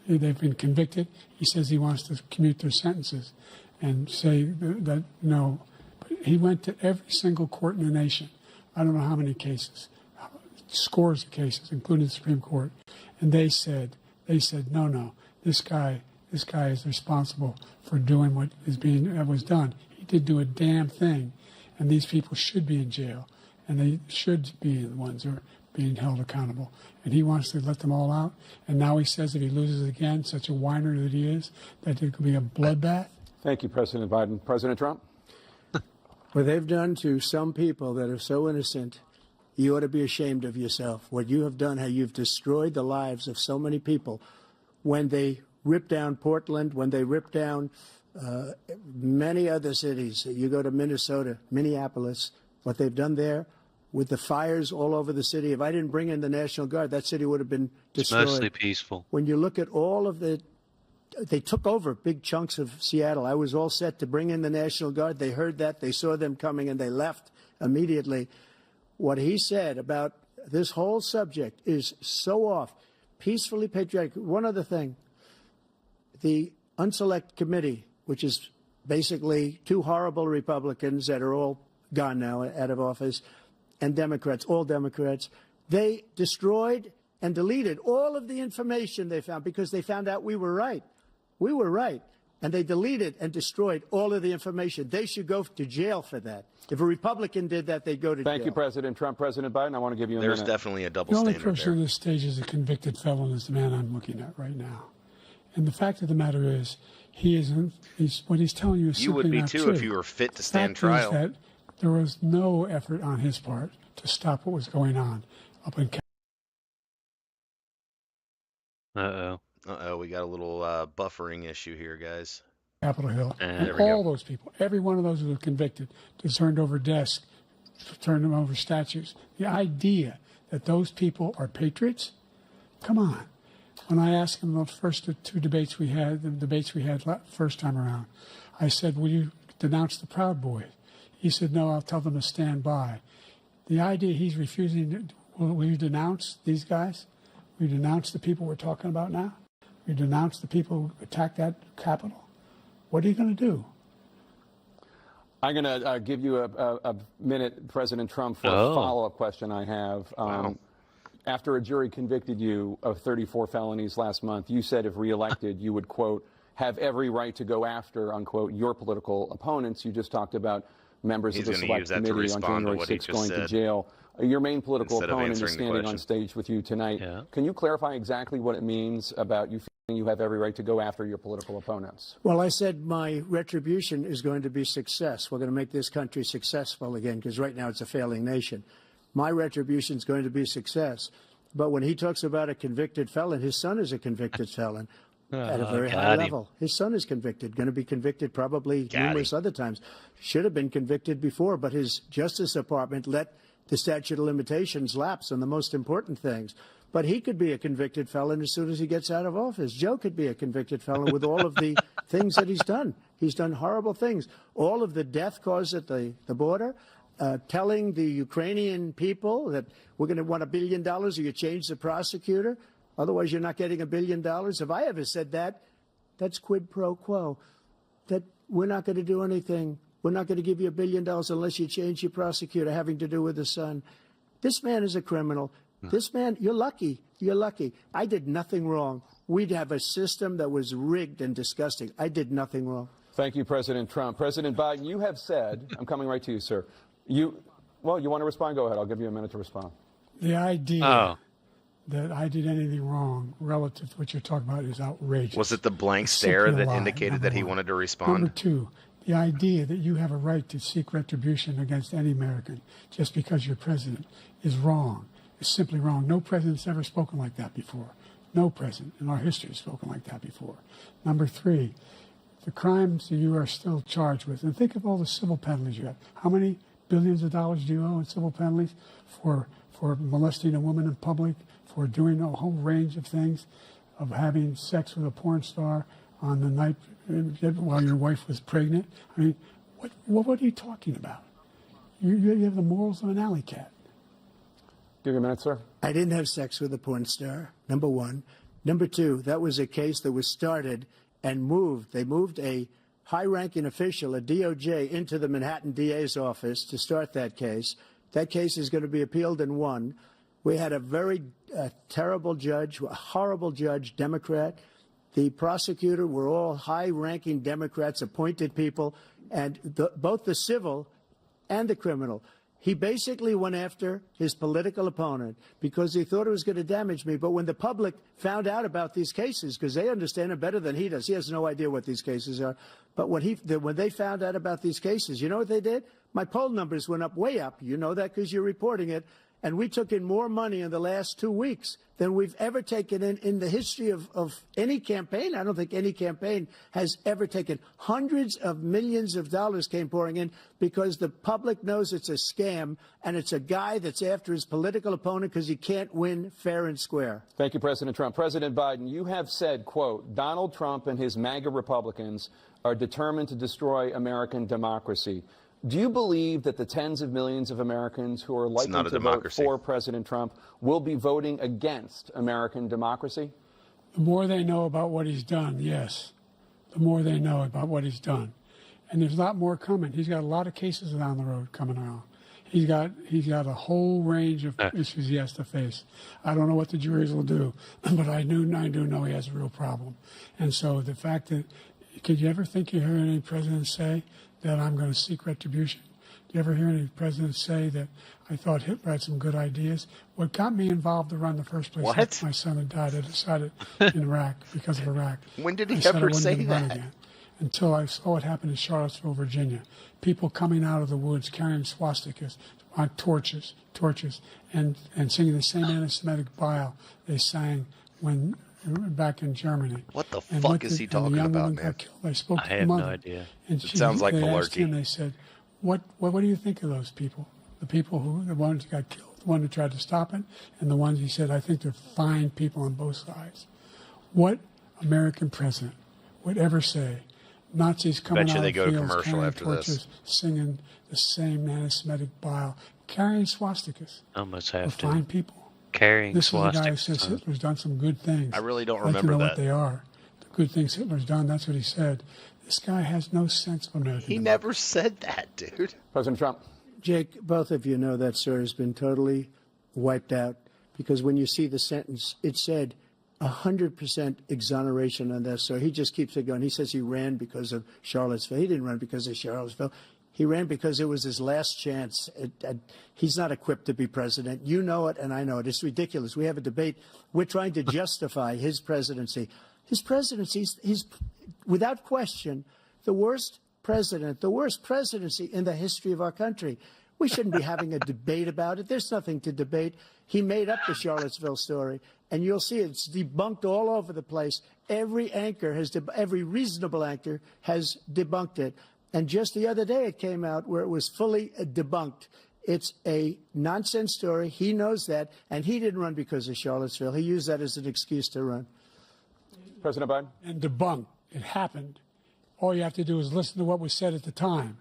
They've been convicted. He says he wants to commute their sentences and say that no. But he went to every single court in the nation. I don't know how many cases, scores of cases, including the Supreme Court. And they said, no, this guy is responsible for doing what was done. He did do a damn thing. And these people should be in jail. And they should be the ones who are being held accountable. And he wants to let them all out. And now he says if he loses again, such a whiner that he is, that it could be a bloodbath. Thank you, President Biden. President Trump? What they've done to some people that are so innocent, you ought to be ashamed of yourself. What you have done, how you've destroyed the lives of so many people. When they ripped down Portland, when they ripped down many other cities, you go to Minnesota, Minneapolis, what they've done there, with the fires all over the city. If I didn't bring in the National Guard, that city would have been destroyed. It's mostly peaceful. When you look at all of they took over big chunks of Seattle. I was all set to bring in the National Guard. They heard that. They saw them coming, and they left immediately. What he said about this whole subject is so off. Peacefully patriotic. One other thing. The Unselect Committee, which is basically two horrible Republicans that are all gone now, out of office, and Democrats, all Democrats, they destroyed and deleted all of the information they found because they found out we were right. We were right. And they deleted and destroyed all of the information. They should go to jail for that. If a Republican did that, they'd go to jail. Thank you, President Trump. President Biden, I want to give you a There's minute. definitely a double The only standard person there. on this stage is a convicted felon is the man I'm looking at right now. And the fact of the matter is, what he's telling you is You would simply be not too true. if you were fit to The stand fact trial. is that there was no effort on his part to stop what was going on up in Uh-oh. Uh-oh, we got a little buffering issue here, guys. Capitol Hill. There And we go. all those people, every one of those who were convicted, was turned over desks, turned them over statues. The idea that those people are patriots, come on. When I asked him the first two debates we had, first time around, I said, will you denounce the Proud Boys? He said, no, I'll tell them to stand by. The idea he's refusing, will you denounce these guys? Will you denounce the people we're talking about now? Will you denounce the people who attacked that Capitol? What are you going to do? I'm going to give you a minute, President Trump, for a follow-up question I have. After a jury convicted you of 34 felonies last month, you said if reelected, you would, quote, have every right to go after, unquote, your political opponents. You just talked about members He's of the gonna Select use that to Committee on respond to January what he 6th just going to said. jail. Your main political Instead of opponent is answering the standing on question. stage with you tonight. Yeah. Can you clarify exactly what it means about you feeling you have every right to go after your political opponents? Well, I said my retribution is going to be success. We're going to make this country successful again, because right now it's a failing nation. My retribution is going to be success. But when he talks about a convicted felon, his son is a convicted felon at a very high got him. level. His son is convicted, going to be convicted probably numerous other times. Should have been convicted before, but his Justice Department let the statute of limitations lapse on the most important things. But he could be a convicted felon as soon as he gets out of office. Joe could be a convicted felon with all of the things that he's done. He's done horrible things. All of the death caused at the border, telling the Ukrainian people that we're going to want $1 billion or you change the prosecutor. Otherwise, you're not getting $1 billion. If I ever said that, that's quid pro quo. That we're not going to do anything. We're not going to give you $1 billion unless you change your prosecutor having to do with the son. This man is a criminal. This man, you're lucky. You're lucky. I did nothing wrong. We'd have a system that was rigged and disgusting. I did nothing wrong. Thank you, President Trump. President Biden, you have said, I'm coming right to you, sir. You want to respond? Go ahead. I'll give you a minute to respond. The idea that I did anything wrong relative to what you're talking about is outrageous. Was it the blank It's stare simply a that lie, indicated that he number one. wanted to Number respond? two, the idea that you have a right to seek retribution against any American just because you're president is wrong. It's simply wrong. No president's ever spoken like that before. No president in our history has spoken like that before. Number three, the crimes that you are still charged with. And think of all the civil penalties you have. How many billions of dollars do you owe in civil penalties for molesting a woman in public, for doing a whole range of things, of having sex with a porn star on the night while your wife was pregnant? I mean, what are you talking about? You have the morals of an alley cat. Give you a minute, sir. I didn't have sex with a porn star, number one. Number two, that was a case that was started and moved. They moved a high-ranking official, a DOJ, into the Manhattan DA's office to start that case. That case is going to be appealed and won. We had a very terrible judge, a horrible judge, Democrat. The prosecutor were all high-ranking Democrats, appointed people, and both the civil and the criminal. He basically went after his political opponent because he thought it was going to damage me. But when the public found out about these cases, because they understand it better than he does, he has no idea what these cases are. But when they found out about these cases, you know what they did? My poll numbers went up, way up. You know that because you're reporting it. And we took in more money in the last 2 weeks than we've ever taken in the history of any campaign. I don't think any campaign has ever taken. Hundreds of millions of dollars came pouring in because the public knows it's a scam, and it's a guy that's after his political opponent because he can't win fair and square. Thank you, President Trump. President Biden, you have said, quote, Donald Trump and his MAGA Republicans are determined to destroy American democracy. Do you believe that the tens of millions of Americans who are likely to vote for President Trump will be voting against American democracy? The more they know about what he's done, yes. The more they know about what he's done. And there's a lot more coming. He's got a lot of cases down the road coming around. He's got a whole range of issues he has to face. I don't know what the juries will do, but I do know he has a real problem. And so the fact that, could you ever think you heard any president say that I'm going to seek retribution? Do you ever hear any president say that I thought Hitler had some good ideas? What got me involved to run the first place after my son had died, I decided in Iraq, because of Iraq. When did he ever say that? Again, until I saw what happened in Charlottesville, Virginia. People coming out of the woods carrying swastikas on torches, and singing the same anti-Semitic bile they sang when back in Germany. What the fuck is he talking about, man? I spoke to I the have mother, no idea. and It sounds like they malarkey. asked him, they said, what do you think of those people? The people the ones who got killed, the one who tried to stop it, and the ones he said, I think they're fine people on both sides. What American president would ever say, Nazis coming out of they go to fields, commercial carrying after torches, this. singing the same anti-Semitic bile, carrying swastikas, Almost were have to. fine people. Carrying This is a guy who swastikas. says Hitler's done some good things. I really don't I'd like remember to know that. what they are. The good things Hitler's done, that's what he said. This guy has no sense of American He democracy. never said that, dude. President Trump. Jake, both of you know that story has been totally wiped out because when you see the sentence, it said 100% exoneration on that. So he just keeps it going. He says he ran because of Charlottesville. He didn't run because of Charlottesville. He ran because it was his last chance. He's not equipped to be president. You know it, and I know it. It's ridiculous. We have a debate. We're trying to justify his presidency. His presidency, he's without question the worst president, the worst presidency in the history of our country. We shouldn't be having a debate about it. There's nothing to debate. He made up the Charlottesville story, and you'll see it's debunked all over the place. Every reasonable anchor has debunked it. And just the other day it came out where it was fully debunked. It's a nonsense story. He knows that, and he didn't run because of Charlottesville. He used that as an excuse to run. President Biden. And debunked. It happened. All you have to do is listen to what was said at the time.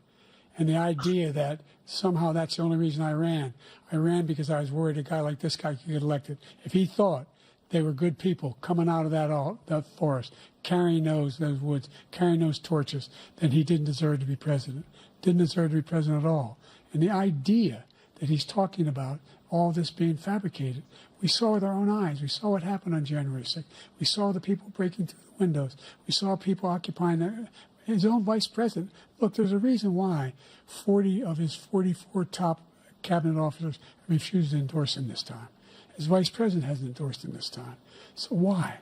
And the idea that somehow that's the only reason I ran. I ran because I was worried a guy like this guy could get elected. If he thought they were good people coming out of that forest, carrying those woods, carrying those torches, then he didn't deserve to be president. Didn't deserve to be president at all. And the idea that he's talking about all this being fabricated, we saw with our own eyes. We saw what happened on January 6th. We saw the people breaking through the windows. We saw people occupying his own vice president. Look, there's a reason why 40 of his 44 top cabinet officers refused to endorse him this time. His vice president hasn't endorsed him this time. So why?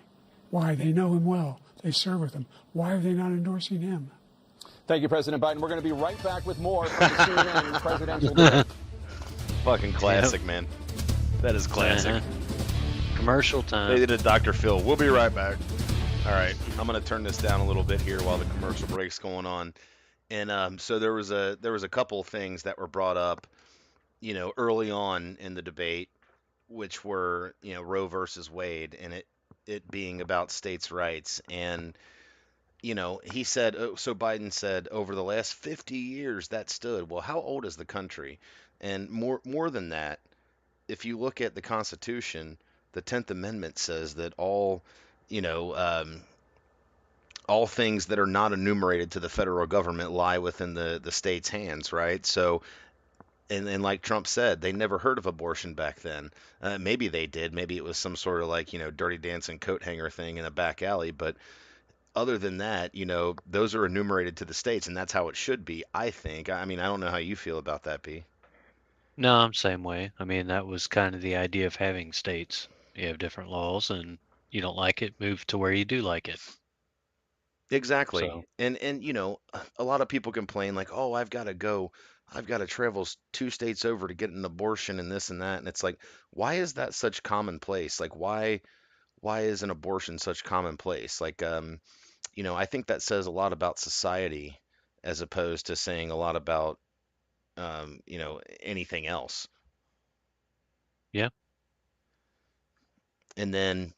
Why? They know him well. They serve with him. Why are they not endorsing him? Thank you, President Biden. We're going to be right back with more from the CNN presidential debate. Fucking classic, man. That is classic. Uh-huh. Commercial They time. did a Dr. Phil. We'll be right back. All right, I'm gonna turn this down a little bit here while the commercial break's going on. And so there was a couple things that were brought up, early on in the debate, which were, Roe versus Wade, and it being about states' rights. And he said, so Biden said, over the last 50 years that stood. Well, how old is the country? And more than that, if you look at the Constitution, the 10th Amendment says that you know, um, all things that are not enumerated to the federal government lie within the state's hands, right? So, and like Trump said, they never heard of abortion back then. Maybe they did. Maybe it was some sort of like, dirty dancing coat hanger thing in a back alley. But other than that, those are enumerated to the states, and that's how it should be, I think. I mean, I don't know how you feel about that, B. No, I'm same way. I mean, that was kind of the idea of having states. You have different laws, and you don't like it, move to where you do like it. Exactly. So, And a lot of people complain like, "Oh, I've got to travel 2 states over to get an abortion and this and that." And it's like, why is that such commonplace? Like why is an abortion such commonplace? Like I think that says a lot about society as opposed to saying a lot about anything else. yeah, And then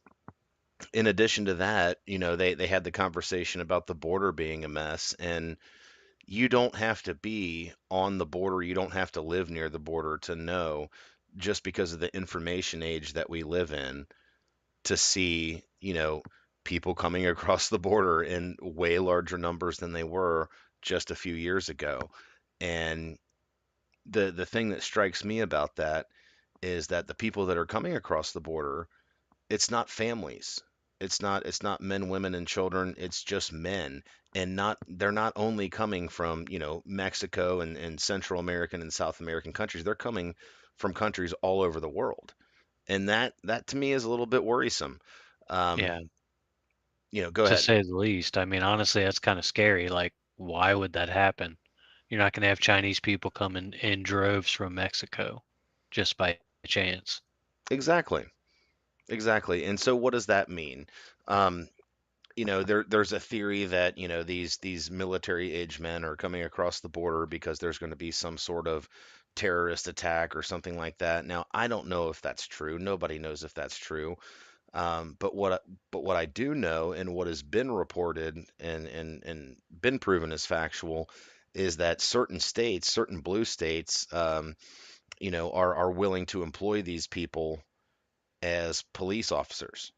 in addition to that, they had the conversation about the border being a mess. And you don't have to be on the border. You don't have to live near the border to know, just because of the information age that we live in, to see, people coming across the border in way larger numbers than they were just a few years ago. And the thing that strikes me about that is that the people that are coming across the border, it's not families. It's not men, women, and children. It's just men. And they're not only coming from, Mexico and Central American and South American countries. They're coming from countries all over the world. And that to me is a little bit worrisome. Um, yeah, Go to ahead. say the least. I mean, honestly, that's kind of scary. Like, why would that happen? You're not going to have Chinese people coming in droves from Mexico just by chance. Exactly. Exactly. And so what does that mean? Um, there's a theory that, these military age men are coming across the border because there's going to be some sort of terrorist attack or something like that. Now, I don't know if that's true. Nobody knows if that's true. But what I do know, and what has been reported and been proven as factual, is that certain states, certain blue states, are willing to employ these people as police officers.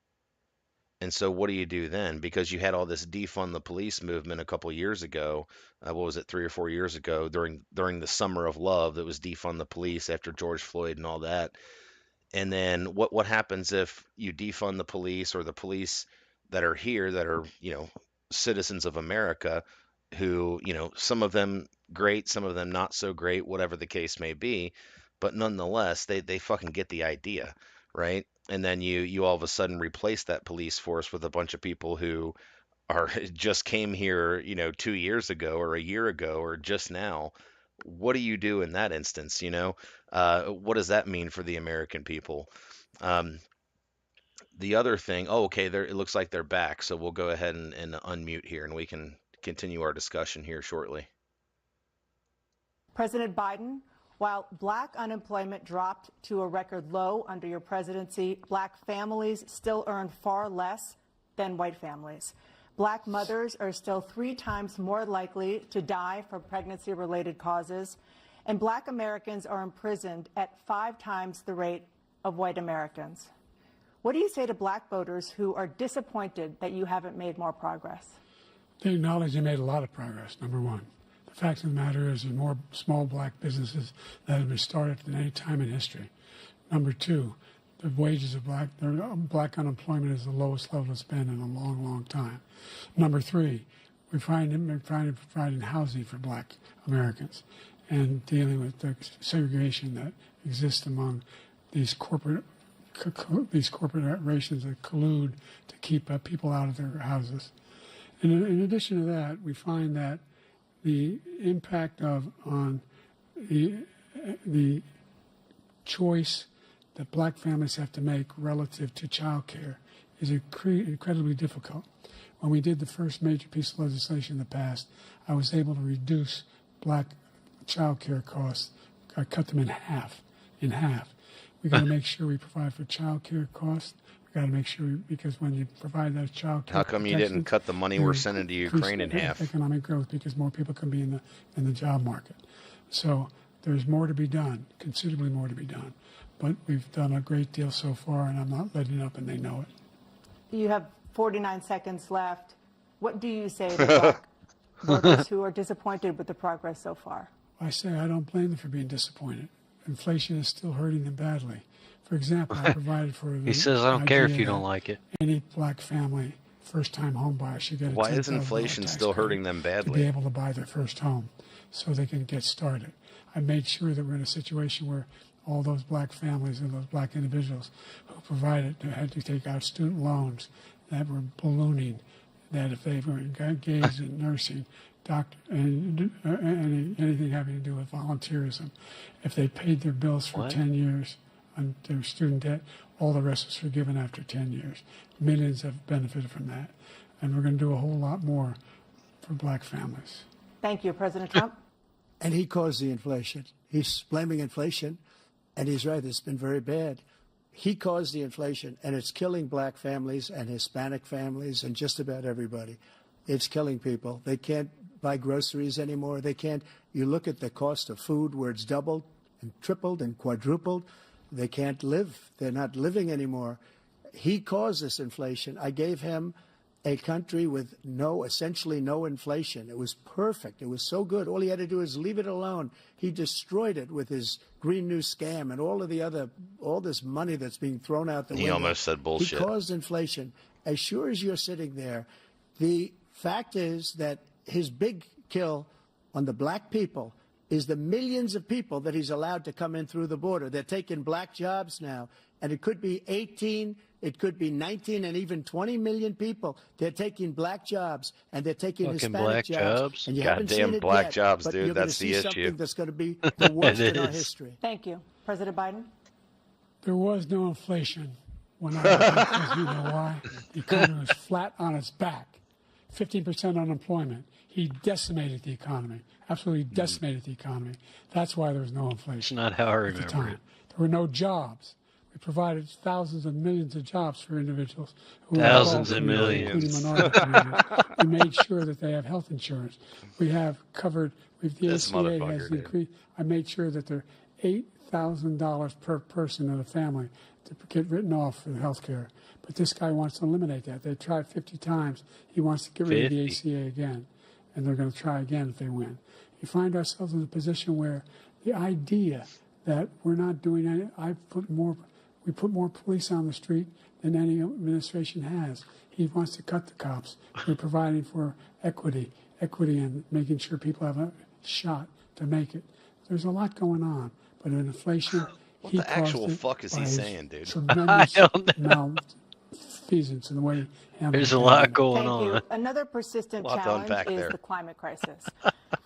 And so, what do you do then? Because you had all this defund the police movement a couple years ago. What was it, 3 or 4 years ago, during the summer of love, that was defund the police after George Floyd and all that. And then what happens if you defund the police, or the police that are here, that are, citizens of America, who, some of them great, some of them not so great, whatever the case may be, but nonetheless, they fucking get the idea, right? And then you all of a sudden replace that police force with a bunch of people who are just came here, 2 years ago or a year ago or just now. What do you do in that instance? What does that mean for the American people? Um, the other thing, oh, okay, it looks like they're back, so we'll go ahead and unmute here, and we can continue our discussion here shortly. President Biden, while black unemployment dropped to a record low under your presidency, black families still earn far less than white families. Black mothers are still 3 times more likely to die from pregnancy-related causes, and black Americans are imprisoned at 5 times the rate of white Americans. What do you say to black voters who are disappointed that you haven't made more progress? They acknowledge they made a lot of progress, number one. The fact of the matter is there's more small black businesses that have been started than any time in history. Number two, the wages of black unemployment is the lowest level it's been in a long, long time. Number three, we're trying to provide housing for black Americans and dealing with the segregation that exists among these corporations that collude to keep people out of their houses. And in addition to that, we find that the impact on the choice that black families have to make relative to child care is incredibly difficult. When we did the first major piece of legislation in the past, I was able to reduce black child care costs. I cut them in half. We got to make sure we provide for child care costs. We got to make sure, because when you provide that child care, How come you didn't cut the money we're sending to Ukraine in half? Economic growth, because more people can be in the job market. So there's more to be done, considerably more to be done. But we've done a great deal so far, and I'm not letting up, and they know it. You have 49 seconds left. What do you say to black workers who are disappointed with the progress so far? I say I don't blame them for being disappointed. Inflation is still hurting them badly. For example, I provided for He says, I don't care if you don't like it. Any black family, first-time home buyer should get a Why is $10,000 inflation tax still credit hurting them to be badly? able to buy their first home so they can get started. I made sure that we're in a situation where all those black families and those black individuals who provided had to take out student loans that were ballooning, that if they were engaged in nursing, doctor, and anything having to do with volunteerism, if they paid their bills for 10 years on their student debt, all the rest was forgiven after 10 years. Millions have benefited from that. And we're going to do a whole lot more for black families. Thank you, President Trump. And he caused the inflation. He's blaming inflation, and he's right, it's been very bad. He caused the inflation, and it's killing black families and Hispanic families and just about everybody. It's killing people. They can't buy groceries anymore. They can't. You look at the cost of food where it's doubled and tripled and quadrupled. They can't live. They're not living anymore. He caused this inflation. I gave him a country with essentially no inflation. It was perfect. It was so good. All he had to do is leave it alone. He destroyed it with his Green New scam and all this money that's being thrown out the window. He almost said bullshit. He caused inflation. As sure as you're sitting there, the fact is that his big kill on the black people is the millions of people that he's allowed to come in through the border. They're taking black jobs now, and it could be 18, it could be 19, and even 20 million people. They're taking black jobs, and they're taking Fucking Hispanic black jobs. And you haven't seen Goddamn it black yet, jobs, but dude. you're gonna That's see the something issue. that's going to be the worst in our is. history. Thank you. President Biden? There was no inflation when I was because you know why? The economy was flat on its back. 15% unemployment. He decimated the economy, absolutely decimated the economy. That's why there was no inflation. It's not how I at the remember time. it. There were no jobs. We provided thousands and millions of jobs for individuals who Thousands were and including millions. minority communities. We made sure that they have health insurance. We have covered. The This ACA motherfucker, has dude. increased. I made sure that there are $8,000 per person in a family to get written off for health care. But this guy wants to eliminate that. They tried 50 times. He wants to get rid of the 50. ACA again, and they're going to try again if they win. You find ourselves in a position where the idea that we're not doing any, we put more police on the street than any administration has. He wants to cut the cops. We're providing for equity and making sure people have a shot to make it. There's a lot going on, but in inflation, What he the actual caused it fuck is by he his saying, dude? Tremendous I don't know. malfeasance in the way he handled There's a the lot pandemic. going Thank you. on. Another persistent Lot to challenge unpack is there. the climate crisis.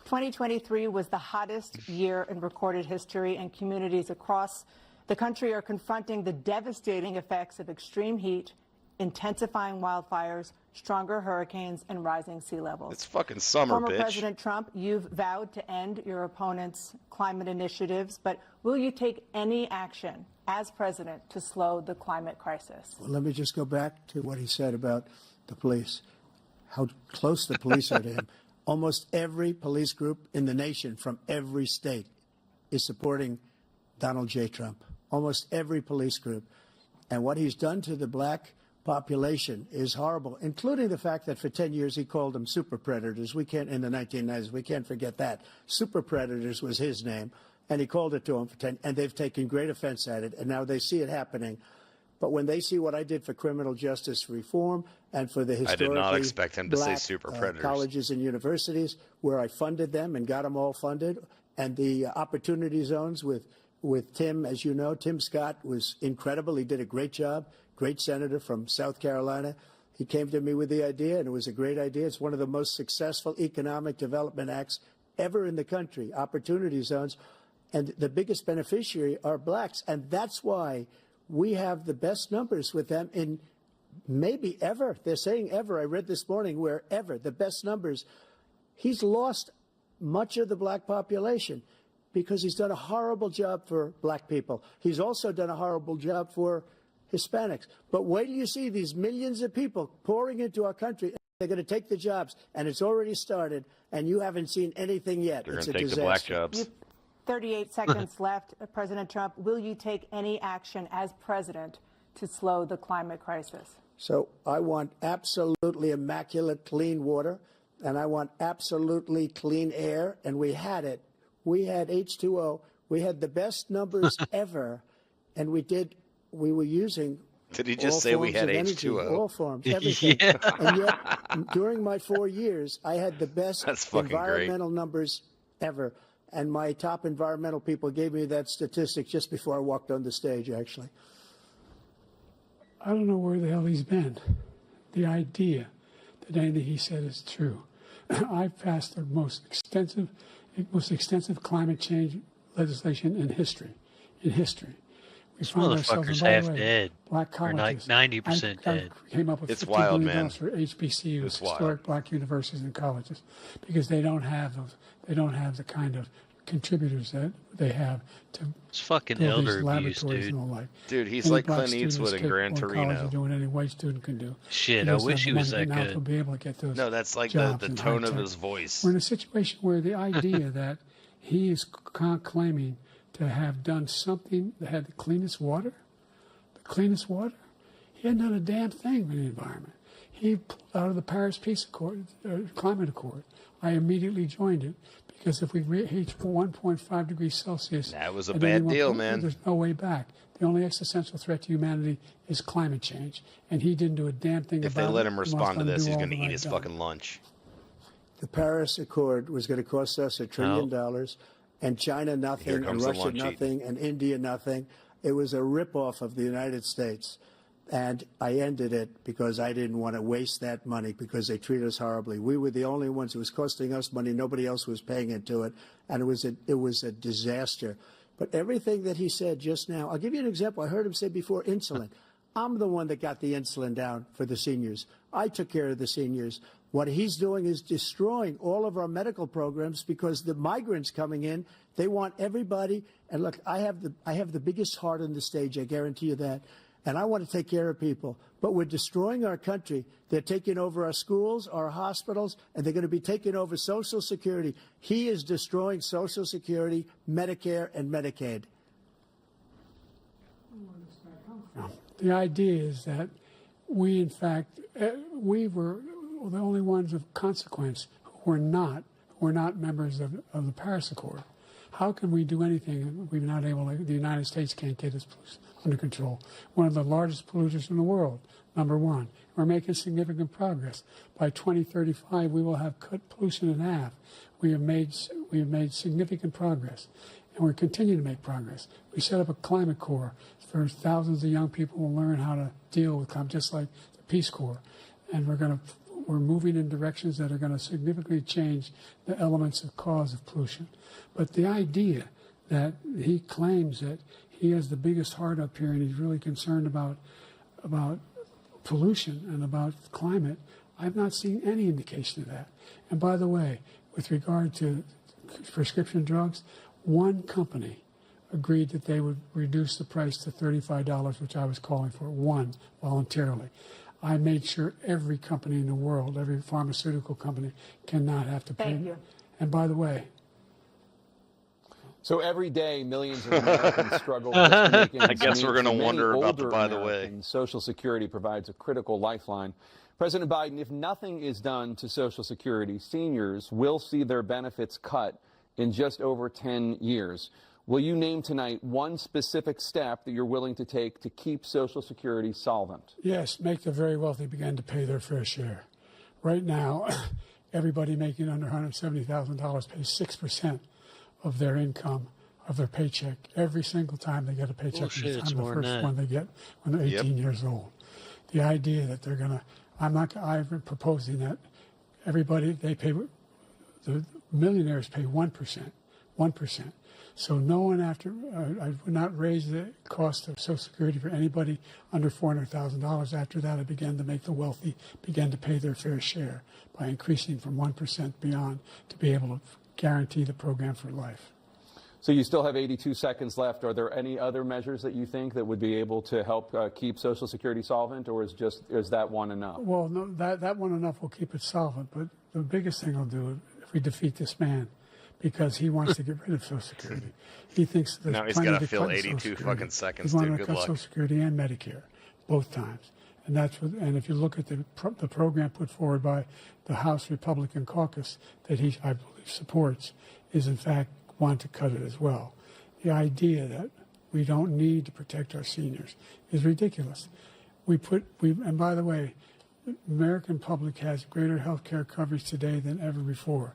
2023 was the hottest year in recorded history, and communities across the country are confronting the devastating effects of extreme heat, intensifying wildfires, stronger hurricanes, and rising sea levels. It's fucking summer, Former bitch. President Trump, you've vowed to end your opponent's climate initiatives, but will you take any action as president to slow the climate crisis? Well, let me just go back to what he said about the police, how close the police are to him. Almost every police group in the nation from every state is supporting Donald J. Trump. Almost every police group. And what he's done to the black population is horrible, including the fact that for 10 years he called them super predators. We can't, in the 1990s, we can't forget that. Super predators was his name, and he called it to them for 10, and they've taken great offense at it, and now they see it happening. But when they see what I did for criminal justice reform and for the I did historically not expect him to say black, super predators. colleges and universities, where I funded them and got them all funded, and the opportunity zones with Tim, as you know, Tim Scott was incredible. He did a great job, great senator from South Carolina. He came to me with the idea, and it was a great idea. It's one of the most successful economic development acts ever in the country, opportunity zones. And the biggest beneficiary are blacks. And that's why we have the best numbers with them in maybe ever. They're saying ever. I read this morning where ever, the best numbers. He's lost much of the black population because he's done a horrible job for black people. He's also done a horrible job for Hispanics. But wait till you see these millions of people pouring into our country. They're going to take the jobs, and it's already started, and you haven't seen anything yet. They're It's going a to take disaster. the black jobs. You 38 seconds left. President Trump, will you take any action as president to slow the climate crisis? So I want absolutely immaculate clean water, and I want absolutely clean air, and we had it. We had H2O. We had the best numbers ever, and we were using Did he just all say we forms had of energy, H2O? all forms, everything. Yeah. And yet, during my 4 years, I had the best That's fucking great. environmental numbers ever. And my top environmental people gave me that statistic just before I walked on the stage, actually. I don't know where the hell he's been. The idea that anything he said is true. I've passed the most extensive climate change legislation in history. We This find ourselves, motherfucker's and by the half way, dead. Black Or colleges. 90% dead. I came up with It's $50 wild, billion man. for HBCUs, It's wild. historic black universities and colleges, because they don't have those. They don't have the kind of contributors that they have to It's fucking build elder these abuse, laboratories dude. and the like. Dude, he's Any like black Clint student is Eastwood in Gran capable in college Torino. of doing any white student can do. Shit, He I doesn't wish have he the was money that now good. to be able to get those. No, that's like jobs the in tone of high-tech. his voice. We're in a situation where the idea that he is claiming to have done something that had the cleanest water, he hadn't done a damn thing for the environment. He pulled out of the Paris Peace Accord, Climate Accord. I immediately joined it because if we reach 1.5 degrees Celsius, That was a at bad any one deal, point, man. There's no way back. The only existential threat to humanity is climate change, and he didn't do a damn thing If about it. they let him He wants respond to them this, do he's all going to the eat right his done. fucking lunch. The Paris Accord was going to cost us $1 trillion, and China Here nothing, and comes the Russia lunch eat. nothing, and India nothing. It was a ripoff of the United States. And I ended it because I didn't want to waste that money because they treat us horribly. We were the only ones. It was costing us money. Nobody else was paying into it. And it was a disaster. But everything that he said just now, I'll give you an example. I heard him say before insulin. I'm the one that got the insulin down for the seniors. I took care of the seniors. What he's doing is destroying all of our medical programs because the migrants coming in, they want everybody. And look, I have the biggest heart on the stage. I guarantee you that. And I want to take care of people. But we're destroying our country. They're taking over our schools, our hospitals, and they're going to be taking over Social Security. He is destroying Social Security, Medicare, and Medicaid. The idea is that we, in fact, we were the only ones of consequence who were not members of the Paris Accord. How can we do anything if we're not able to, the United States can't get its pollution under control? One of the largest polluters in the world, number one. We're making significant progress. By 2035, we will have cut pollution in half. We have made significant progress, and we're continuing to make progress. We set up a climate corps for thousands of young people who will learn how to deal with climate, just like the Peace Corps. And we're moving in directions that are going to significantly change the elements of cause of pollution. But the idea that he claims that he has the biggest heart up here and he's really concerned about pollution and about climate, I've not seen any indication of that. And by the way, with regard to prescription drugs, one company agreed that they would reduce the price to $35, which I was calling for, one, voluntarily. I made sure every company in the world, every pharmaceutical company, cannot have to pay. Thank you. And by the way, So every day, millions of Americans struggle just to make ends I guess meet. we're gonna For many wonder about the older by the way. Americans, Social Security provides a critical lifeline. President Biden, if nothing is done to Social Security, seniors will see their benefits cut in just over 10 years. Will you name tonight one specific step that you're willing to take to keep Social Security solvent? yes, make the very wealthy begin to pay their fair share. Right now, everybody making under $170,000 pays 6% of their income, of their paycheck, every single time they get a paycheck. Bullshit, it's the more than first that. one they get when they're 18 years old. The idea that they're going to, I'm proposing that everybody, the millionaires pay 1%. 1%. So no one I would not raise the cost of Social Security for anybody under $400,000. After that, I began to make the wealthy begin to pay their fair share by increasing from 1% beyond to be able to guarantee the program for life. So you still have 82 seconds left. Are there any other measures that you think that would be able to help keep Social Security solvent, or is that one enough? Well, no, that one enough will keep it solvent. But the biggest thing will do if we defeat this man, because he wants to get rid of Social Security. He thinks there's Now he's plenty got to to fill cut in Social 82 Security. fucking seconds, He's dude. wanted to Good cut luck. Social Security and Medicare, both times. And that's what. And if you look at the program put forward by the House Republican caucus that he, I believe, supports, is in fact want to cut it as well. The idea that we don't need to protect our seniors is ridiculous. And by the way, the American public has greater health care coverage today than ever before.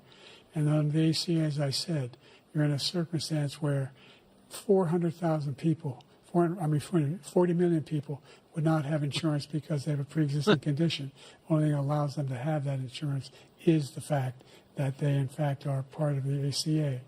And on the ACA, as I said, you're in a circumstance where 400,000 people, 40 million people would not have insurance because they have a pre-existing condition. Only thing that allows them to have that insurance is the fact that they, in fact, are part of the ACA.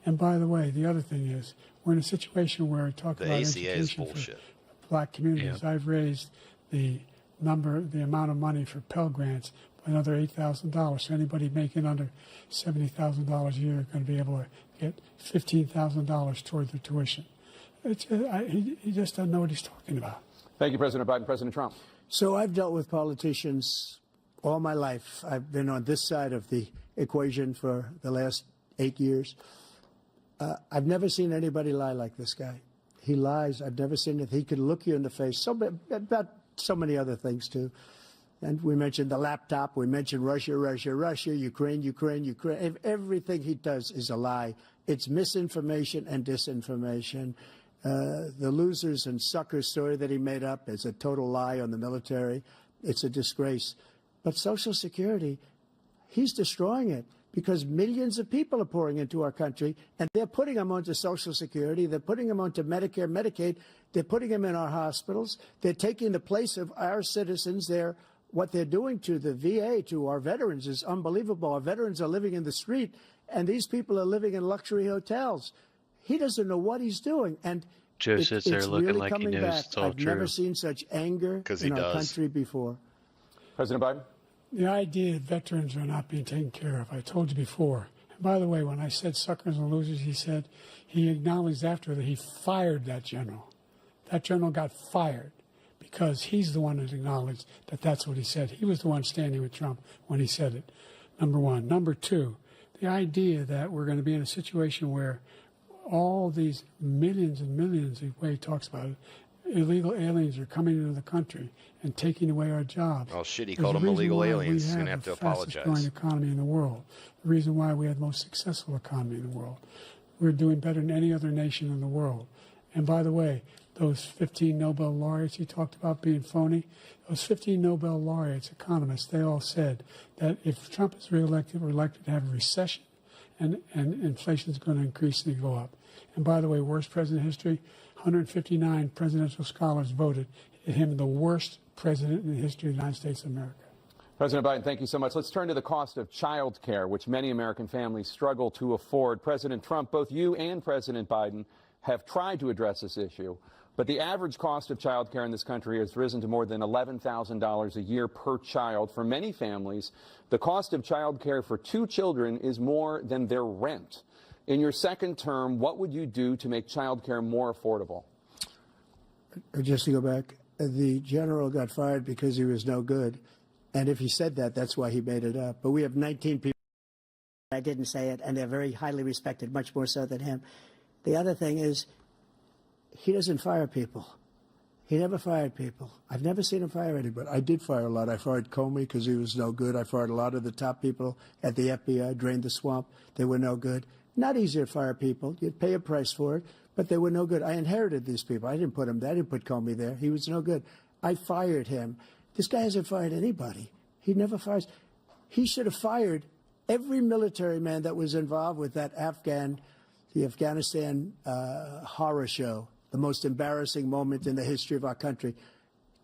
And by the way, the other thing is, we're in a situation where talking about ACA is education bullshit. for black communities. Yeah. I've raised the amount of money for Pell Grants by another $8,000. So anybody making under $70,000 a year is going to be able to get $15,000 toward their tuition. He just doesn't know what he's talking about. Thank you, President Biden. President Trump. So I've dealt with politicians all my life. I've been on this side of the equation for the last 8 years. I've never seen anybody lie like this guy. He lies. I've never seen it. He can look you in the face. About so many other things, too. And we mentioned the laptop. We mentioned Russia, Ukraine. Everything he does is a lie. It's misinformation and disinformation. The losers and suckers story that he made up is a total lie on the military. It's a disgrace. But Social Security, he's destroying it, because millions of people are pouring into our country, and they're putting them onto Social Security. They're putting them onto Medicare, Medicaid. They're putting them in our hospitals. They're taking the place of our citizens. What they're doing to the VA, to our veterans, is unbelievable. Our veterans are living in the street, and these people are living in luxury hotels. He doesn't know what he's doing. And Joe sits there looking really like he coming knows back. it's all I've true. never seen such anger in our country before. President Biden. The idea that veterans are not being taken care of, I told you before. And by the way, when I said suckers and losers, he acknowledged after that he fired that general. That general got fired because he's the one that acknowledged that that's what he said. He was the one standing with Trump when he said it, number one. Number two, the idea that we're going to be in a situation where all these millions and millions, the way he talks about it, illegal aliens are coming into the country and taking away our jobs. Oh, shit, he called them illegal aliens. He's going to have to apologize. The fastest growing economy in the world. The reason why we have the most successful economy in the world. We're doing better than any other nation in the world. And by the way, those 15 Nobel laureates he talked about being phony, those 15 Nobel laureates, economists, they all said that if Trump is reelected, we're likely to have a recession, and inflation is going to increasingly go up. And by the way, worst president in history, 159 presidential scholars voted him the worst president in the history of the United States of America. President Biden, thank you so much. Let's turn to the cost of child care, which many American families struggle to afford. President Trump, both you and President Biden have tried to address this issue, but the average cost of child care in this country has risen to more than $11,000 a year per child. For many families, the cost of child care for 2 children is more than their rent. In your second term, what would you do to make child care more affordable? Just to go back, the general got fired because he was no good. And if he said that, that's why he made it up. But we have 19 people. I didn't say it, and they're very highly respected, much more so than him. The other thing is, he doesn't fire people. He never fired people. I've never seen him fire anybody. I did fire a lot. I fired Comey because he was no good. I fired a lot of the top people at the FBI, drained the swamp. They were no good. Not easy to fire people. You'd pay a price for it, but they were no good. I inherited these people. I didn't put him there. I didn't put Comey there. He was no good. I fired him. This guy hasn't fired anybody. He never fires. He should have fired every military man that was involved with that the Afghanistan horror show, the most embarrassing moment in the history of our country.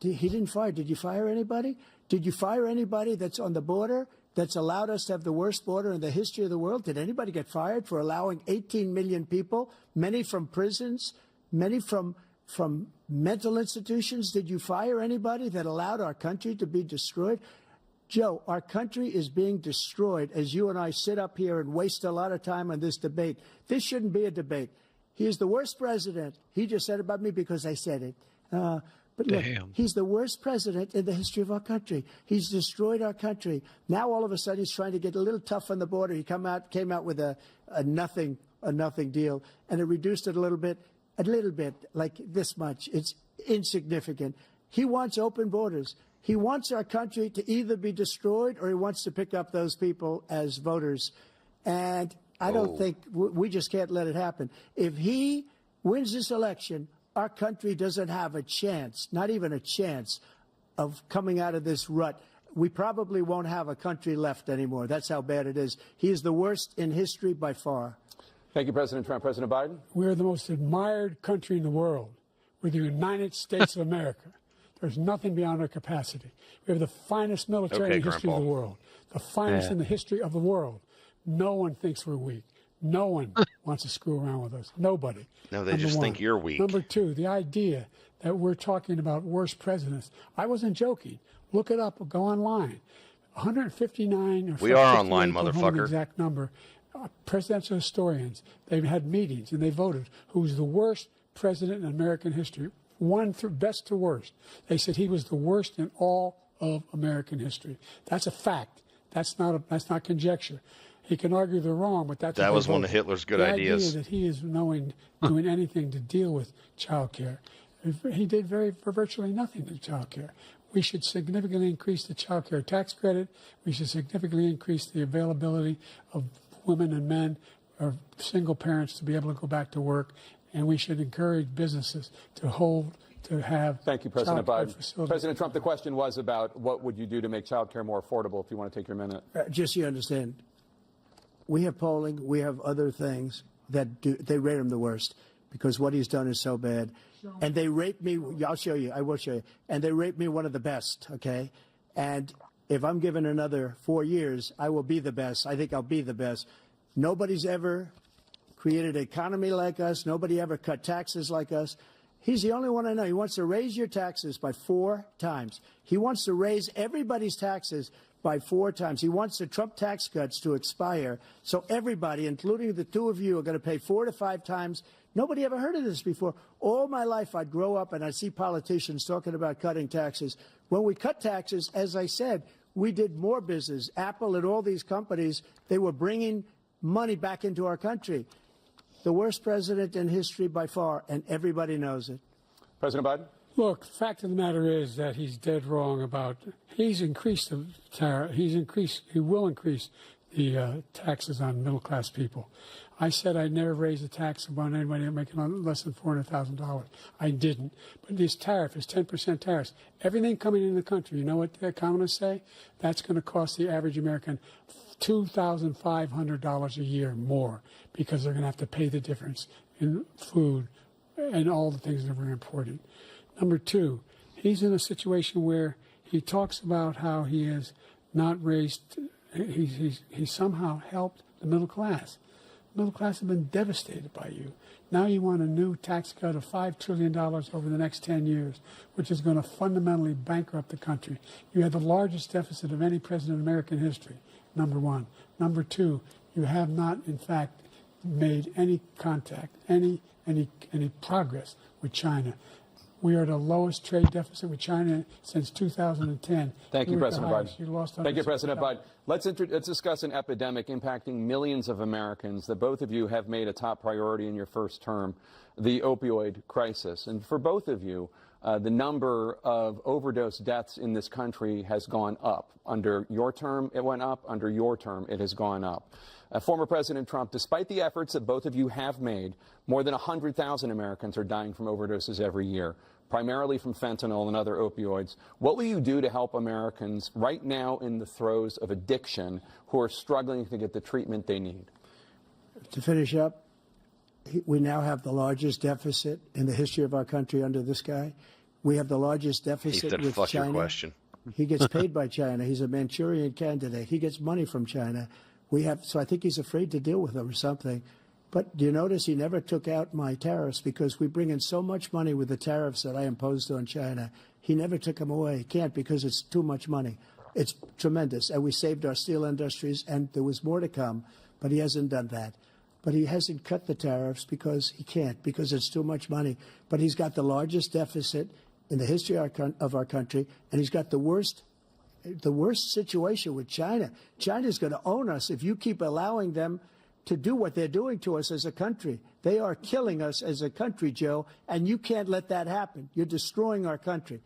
He didn't fire. Did you fire anybody? Did you fire anybody that's on the border that's allowed us to have the worst border in the history of the world? Did anybody get fired for allowing 18 million people, many from prisons, many from mental institutions? Did you fire anybody that allowed our country to be destroyed? Joe, our country is being destroyed as you and I sit up here and waste a lot of time on this debate. This shouldn't be a debate. He is the worst president. He just said about me because I said it. But look, he's the worst president in the history of our country. He's destroyed our country. Now all of a sudden he's trying to get a little tough on the border. He came out with a nothing deal, and it reduced it a little bit, like this much. It's insignificant. He wants open borders. He wants our country to either be destroyed or he wants to pick up those people as voters. And I don't think we just can't let it happen. If he wins this election, our country doesn't have a chance, not even a chance, of coming out of this rut. We probably won't have a country left anymore. That's how bad it is. He is the worst in history by far. Thank you, President Trump. President Biden? We're the most admired country in the world. We're the United States of America. There's nothing beyond our capacity. We have the finest military in the history of the world, the finest in the history of the world. No one thinks we're weak. No one wants to screw around with us. Nobody. No, they just think you're weak. Number two, the idea that we're talking about worst presidents. I wasn't joking. Look it up. Go online. 159 or we are online, the motherfucker. Exact number. Presidential historians. They've had meetings and they voted who's the worst president in American history. One through best to worst. They said he was the worst in all of American history. That's a fact. That's not conjecture. He can argue they're wrong, but that was one of Hitler's good ideas. The idea that he is doing anything to deal with child care. He did for virtually nothing to child care. We should significantly increase the child care tax credit. We should significantly increase the availability of women and men or single parents to be able to go back to work. And we should encourage businesses to have. Thank you, President Biden. Facilities. President Trump, the question was about what would you do to make child care more affordable, if you want to take your minute. Just so you understand, we have polling, we have other things that they rate him the worst because what he's done is so bad. And they rate me, I'll show you, I will show you, and they rate me one of the best, okay? And if I'm given another 4 years, I will be the best. I think I'll be the best. Nobody's ever created an economy like us. Nobody ever cut taxes like us. He's the only one I know. He wants to raise your taxes by 4 times. He wants to raise everybody's taxes by 4 times. He wants the Trump tax cuts to expire. So everybody, including the two of you, are going to pay 4 to 5 times. Nobody ever heard of this before. All my life, I'd grow up and I'd see politicians talking about cutting taxes. When we cut taxes, as I said, we did more business. Apple and all these companies, they were bringing money back into our country. The worst president in history by far, and everybody knows it. President Biden? Look, the fact of the matter is that he's dead wrong about. He's increased the tariff. He will increase the taxes on middle class people. I said I'd never raise a tax on anybody making less than $400,000. I didn't. But this tariff is 10% tariffs. Everything coming in the country, you know what the economists say? That's going to cost the average American $2,500 a year more because they're going to have to pay the difference in food and all the things that we're importing. Number two, he's in a situation where he talks about how he has not raised, he somehow helped the middle class. The middle class have been devastated by you. Now you want a new tax cut of $5 trillion over the next 10 years, which is going to fundamentally bankrupt the country. You have the largest deficit of any president in American history, number one. Number two, you have not, in fact, made any contact, any progress with China. We are the lowest trade deficit with China since 2010. Thank you, President Biden. Thank you, President Biden. Let's discuss an epidemic impacting millions of Americans that both of you have made a top priority in your first term, the opioid crisis. And for both of you, the number of overdose deaths in this country has gone up. Under your term, it went up. Under your term, it has gone up. Former President Trump, despite the efforts that both of you have made, more than 100,000 Americans are dying from overdoses every year, primarily from fentanyl and other opioids. What will you do to help Americans right now in the throes of addiction who are struggling to get the treatment they need? To finish up, we now have the largest deficit in the history of our country under this guy. We have the largest deficit with fuck China. Your question. He gets paid by China. He's a Manchurian candidate. He gets money from China. So I think he's afraid to deal with them or something. But do you notice he never took out my tariffs because we bring in so much money with the tariffs that I imposed on China. He never took them away. He can't because it's too much money. It's tremendous. And we saved our steel industries, and there was more to come, but he hasn't done that. But he hasn't cut the tariffs because he can't, because it's too much money. But he's got the largest deficit in the history of our country, and he's got the worst situation with China. China's going to own us if you keep allowing them to do what they're doing to us as a country. They are killing us as a country, Joe, and you can't let that happen. You're destroying our country.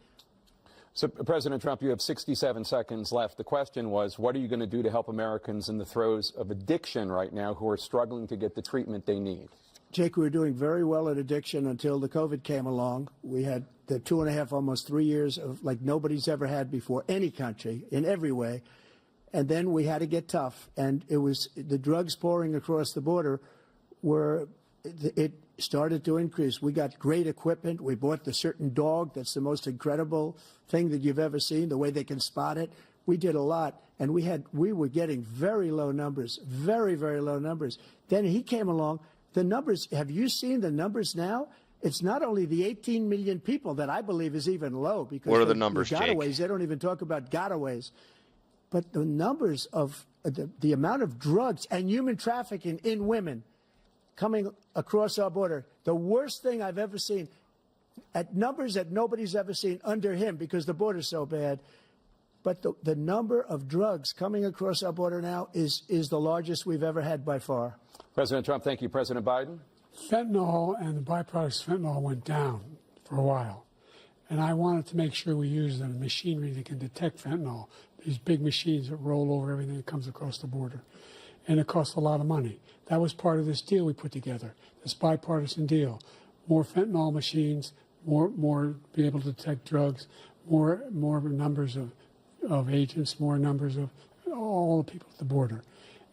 So, President Trump, you have 67 seconds left. The question was, what are you going to do to help Americans in the throes of addiction right now who are struggling to get the treatment they need? Jake, we were doing very well at addiction until the COVID came along. We had the 2.5, almost 3 years of like nobody's ever had before, any country, in every way. And then we had to get tough. And it was the drugs pouring across the border it started to increase. We got great equipment. We bought the certain dog that's the most incredible thing that you've ever seen, the way they can spot it. We did a lot, and we were getting very low numbers, very, very low numbers. Then he came along. The numbers, have you seen the numbers now? It's not only the 18 million people that I believe is even low, because what are the numbers, gotaways, Jake? They don't even talk about gotaways. But the numbers of the amount of drugs and human trafficking in women coming across our border, the worst thing I've ever seen, at numbers that nobody's ever seen under him because the border's so bad. But the number of drugs coming across our border now is the largest we've ever had by far. President Trump, thank you. President Biden? Fentanyl and the byproducts of fentanyl went down for a while. And I wanted to make sure we use the machinery that can detect fentanyl, these big machines that roll over everything that comes across the border. And it costs a lot of money. That was part of this deal we put together, this bipartisan deal. More fentanyl machines, more be able to detect drugs, more numbers of agents, more numbers of all the people at the border.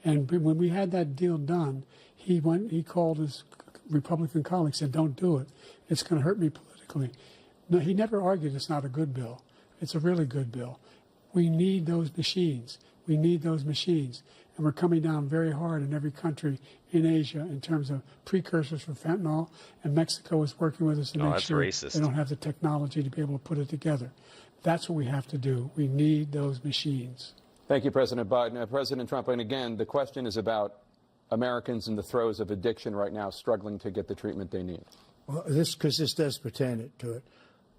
And when we had that deal done, he called his Republican colleagues, said, don't do it. It's going to hurt me politically. No, he never argued it's not a good bill. It's a really good bill. We need those machines. We need those machines. And we're coming down very hard in every country in Asia in terms of precursors for fentanyl. And Mexico is working with us to make sure they don't have the technology to be able to put it together. That's what we have to do. We need those machines. Thank you, President Biden. President Trump, and again, the question is about Americans in the throes of addiction right now struggling to get the treatment they need. Well, because this does pertain to it.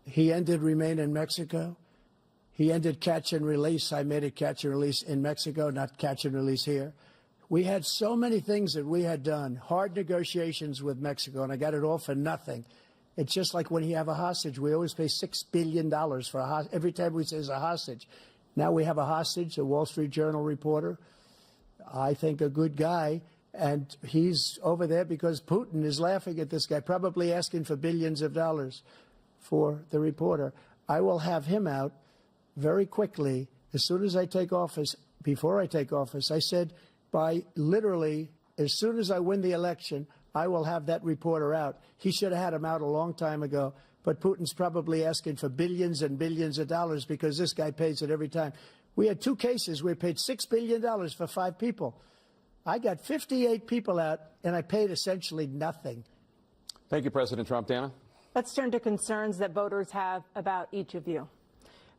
He ended Remain in Mexico. He ended catch and release. I made it catch and release in Mexico, not catch and release here. We had so many things that we had done, hard negotiations with Mexico, and I got it all for nothing. It's just like when you have a hostage. We always pay $6 billion for a hostage. Every time we say it's a hostage. Now we have a hostage, a Wall Street Journal reporter, I think a good guy, and he's over there because Putin is laughing at this guy, probably asking for billions of dollars for the reporter. I will have him out very quickly as soon as I take office. Before I take office, I said by literally as soon as I win the election, I will have that reporter out. He should have had him out a long time ago, but Putin's probably asking for billions and billions of dollars because this guy pays it every time. We had 2 cases where we paid $6 billion for 5 people. I got 58 people out, and I paid essentially nothing. Thank you, President Trump. Dana? Let's turn to concerns that voters have about each of you.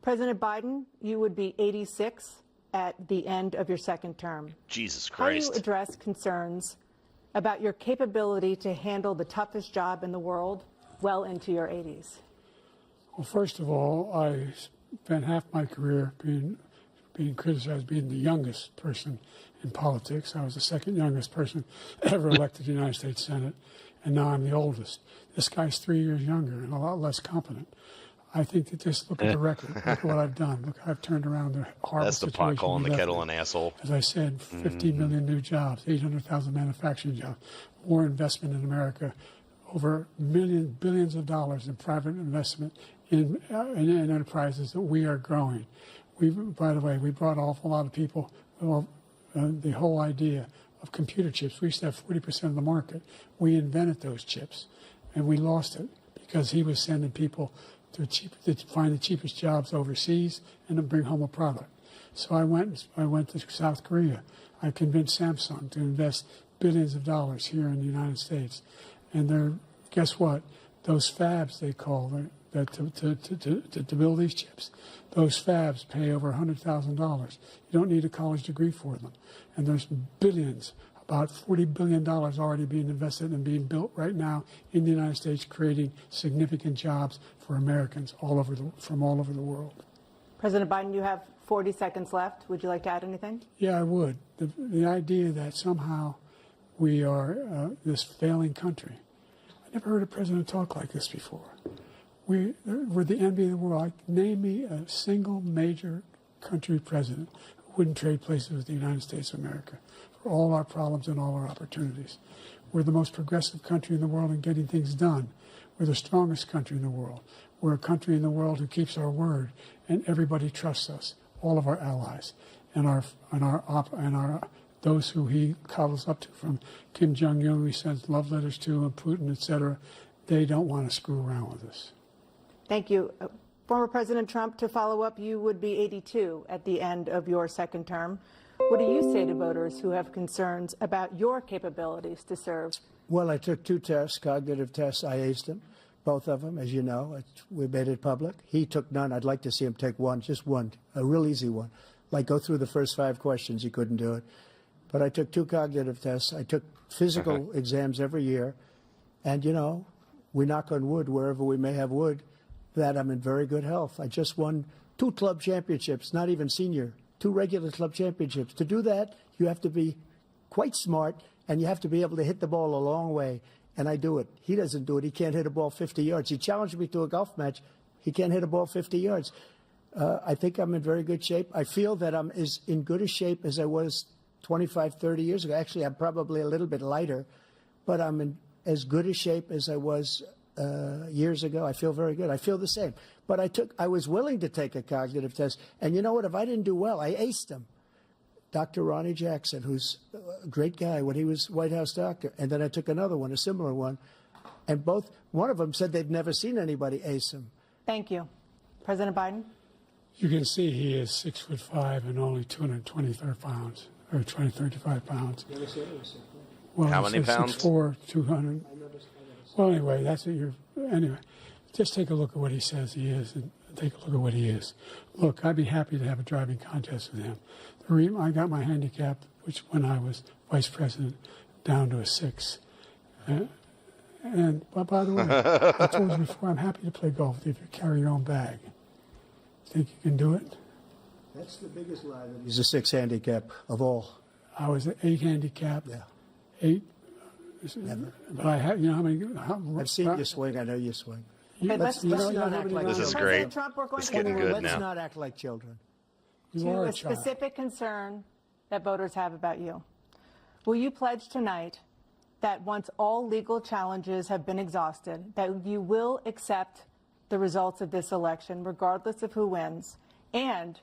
President Biden, you would be 86 at the end of your 2nd term. Jesus Christ. How do you address concerns about your capability to handle the toughest job in the world well into your 80s? Well, first of all, I spent half my career being criticized as being the youngest person in politics. I was the 2nd youngest person ever elected to the United States Senate, and now I'm the oldest. This guy's 3 years younger and a lot less competent. I think that just look at the record. Look at what I've done. Look, I've turned around the horrible That's the pot calling the kettle an asshole. As I said, 15 million new jobs, 800,000 manufacturing jobs, more investment in America, over billions of dollars in private investment in enterprises that we are growing. By the way, we brought an awful lot of people. Well, the whole idea of computer chips. We used to have 40% of the market. We invented those chips, and we lost it because he was sending people to find the cheapest jobs overseas and to bring home a product. So I went to South Korea. I convinced Samsung to invest billions of dollars here in the United States. And guess what? Those fabs, they call to build these chips, those fabs pay over $100,000. You don't need a college degree for them. And there's billions, about $40 billion already being invested and being built right now in the United States, creating significant jobs for Americans from all over the world. President Biden, you have 40 seconds left. Would you like to add anything? Yeah, I would. The idea that somehow we are this failing country. I never heard a president talk like this before. We're the envy of the world. Name me a single major country president who wouldn't trade places with the United States of America for all our problems and all our opportunities. We're the most progressive country in the world in getting things done. We're the strongest country in the world. We're a country in the world who keeps our word, and everybody trusts us, all of our allies, and those who he coddles up to, from Kim Jong-un, he sends love letters to, and Putin, etc. They don't want to screw around with us. Thank you. Former President Trump, to follow up, you would be 82 at the end of your second term. What do you say to voters who have concerns about your capabilities to serve? Well, I took 2 tests, cognitive tests. I aced them, both of them, as you know. We made it public. He took none. I'd like to see him take one, just one, a real easy one. Like go through the first 5 questions. He couldn't do it. But I took 2 cognitive tests. I took physical exams every year. And, you know, we knock on wood wherever we may have wood, that I'm in very good health. I just won 2 club championships, not even senior, 2 regular club championships. To do that, you have to be quite smart, and you have to be able to hit the ball a long way. And I do it. He doesn't do it. He can't hit a ball 50 yards. He challenged me to a golf match. He can't hit a ball 50 yards. I think I'm in very good shape. I feel that I'm as in good a shape as I was 25, 30 years ago. Actually, I'm probably a little bit lighter, but I'm in as good a shape as I was years ago. I feel very good. I feel the same. But I was willing to take a cognitive test. And you know what? If I didn't do well, I aced them. Dr. Ronnie Jackson, who's a great guy when he was White House doctor. And then I took another one, a similar one. And one of them said they'd never seen anybody ace him. Thank you. President Biden? You can see he is 6'5" and only 223 pounds, or 235 pounds. Well, How many pounds? 6'4", 200. Well, anyway, anyway, just take a look at what he says he is, and take a look at what he is. Look, I'd be happy to have a driving contest with him. I got my handicap, which when I was vice president, down to a 6. But by the way, I told you before, I'm happy to play golf if you carry your own bag. Think you can do it? That's the biggest lie. He's a 6 handicap of all. I was an 8 handicap. Yeah. 8. Never. But I had, you know how many? I've seen you swing. I know you swing. Let's not act like This is children. great. President Trump, we're going It's to get getting to good Let's now. not act like children. You are a a child. specific concern that voters have about you. Will you pledge tonight that once all legal challenges have been exhausted, that you will accept the results of this election, regardless of who wins, and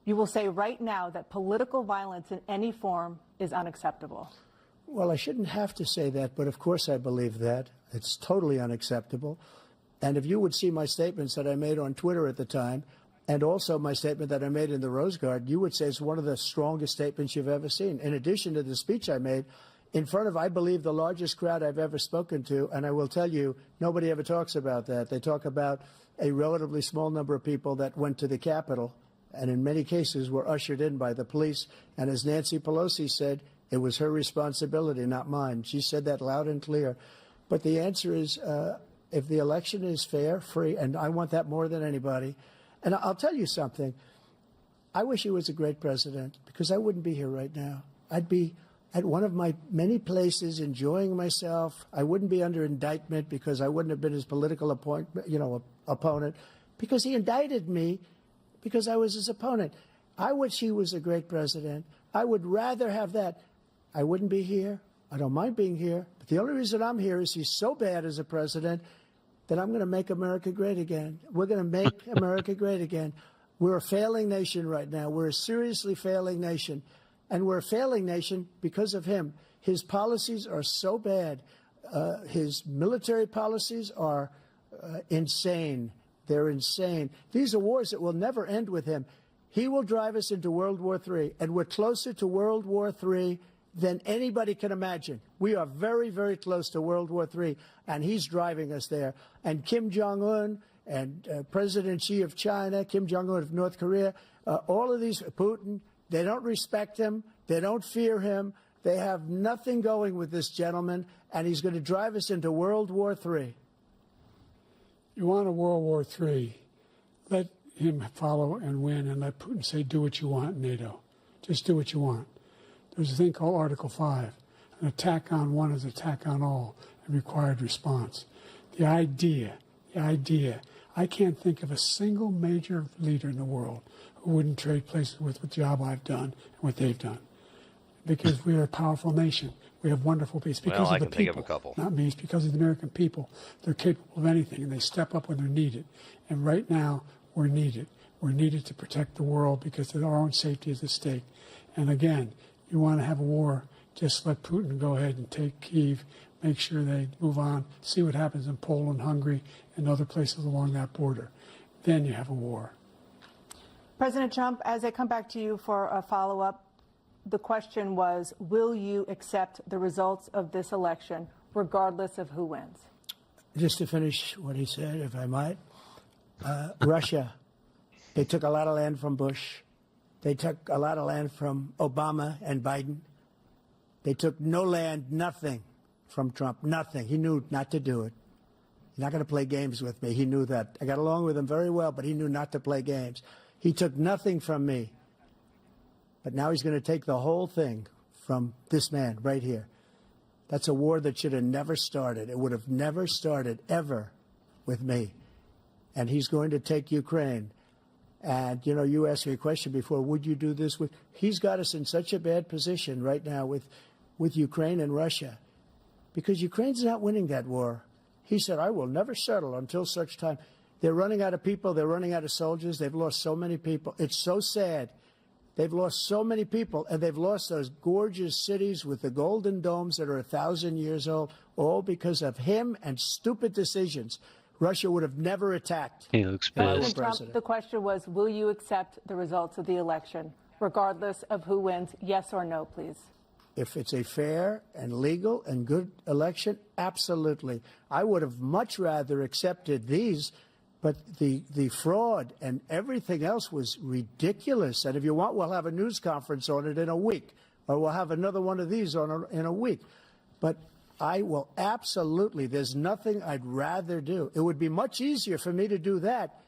you will say right now that political violence in any form is unacceptable? Well, I shouldn't have to say that, but of course I believe that. It's totally unacceptable. And if you would see my statements that I made on Twitter at the time, and also my statement that I made in the Rose Garden, you would say it's one of the strongest statements you've ever seen. In addition to the speech I made in front of, I believe, the largest crowd I've ever spoken to, and I will tell you, nobody ever talks about that. They talk about a relatively small number of people that went to the Capitol, and in many cases were ushered in by the police. And as Nancy Pelosi said, it was her responsibility, not mine. She said that loud and clear. But the answer is, if the election is fair, free, and I want that more than anybody. And I'll tell you something. I wish he was a great president, because I wouldn't be here right now. I'd be at one of my many places enjoying myself. I wouldn't be under indictment because I wouldn't have been his political opponent, because he indicted me because I was his opponent. I wish he was a great president. I would rather have that. I wouldn't be here. I don't mind being here. But the only reason I'm here is he's so bad as a president that I'm going to make America great again. We're going to make America great again. We're a failing nation right now. We're a seriously failing nation. And we're a failing nation because of him. His policies are so bad. His military policies are insane. They're insane. These are wars that will never end with him. He will drive us into World War III, and we're closer to World War III than anybody can imagine. We are very, very close to World War III, and he's driving us there. And Kim Jong-un and President Xi of China, Kim Jong-un of North Korea, all of these, Putin, they don't respect him. They don't fear him. They have nothing going with this gentleman, and he's going to drive us into World War III. You want a World War III, let him follow and win, and let Putin say, do what you want, NATO. Just do what you want. There's a thing called Article 5. An attack on one is an attack on all, and required response. The idea, I can't think of a single major leader in the world who wouldn't trade places with the job I've done and what they've done. Because we are a powerful nation. We have wonderful peace. Because Well, I of the can think people, of a couple. not me. It's because of the American people. They're capable of anything, and they step up when they're needed. And right now, we're needed. We're needed to protect the world because our own safety is at stake. And again, you want to have a war, just let Putin go ahead and take Kyiv, make sure they move on, see what happens in Poland, Hungary, and other places along that border. Then you have a war. President Trump, as I come back to you for a follow-up, the question was, will you accept the results of this election, regardless of who wins? Just to finish what he said, if I might, Russia, they took a lot of land from Bush. They took a lot of land from Obama and Biden. They took no land, nothing from Trump, nothing. He knew not to do it. He's not going to play games with me. He knew that. I got along with him very well, but he knew not to play games. He took nothing from me. But now he's going to take the whole thing from this man right here. That's a war that should have never started. It would have never started ever with me. And he's going to take Ukraine. And, you know, you asked me a question before, would you do this with? He's got us in such a bad position right now with Ukraine and Russia because Ukraine's not winning that war. He said, I will never settle until such time. They're running out of people. They're running out of soldiers. They've lost so many people. It's so sad. They've lost so many people, and they've lost those gorgeous cities with the golden domes that are 1,000 years old, all because of him and stupid decisions. Russia would have never attacked. He looks President pissed. Trump, the question was, will you accept the results of the election, regardless of who wins? Yes or no, please. If it's a fair and legal and good election, absolutely. I would have much rather accepted these, but the fraud and everything else was ridiculous. And if you want, we'll have a news conference on it in a week, or we'll have another one of these in a week. But I will absolutely, there's nothing I'd rather do. It would be much easier for me to do that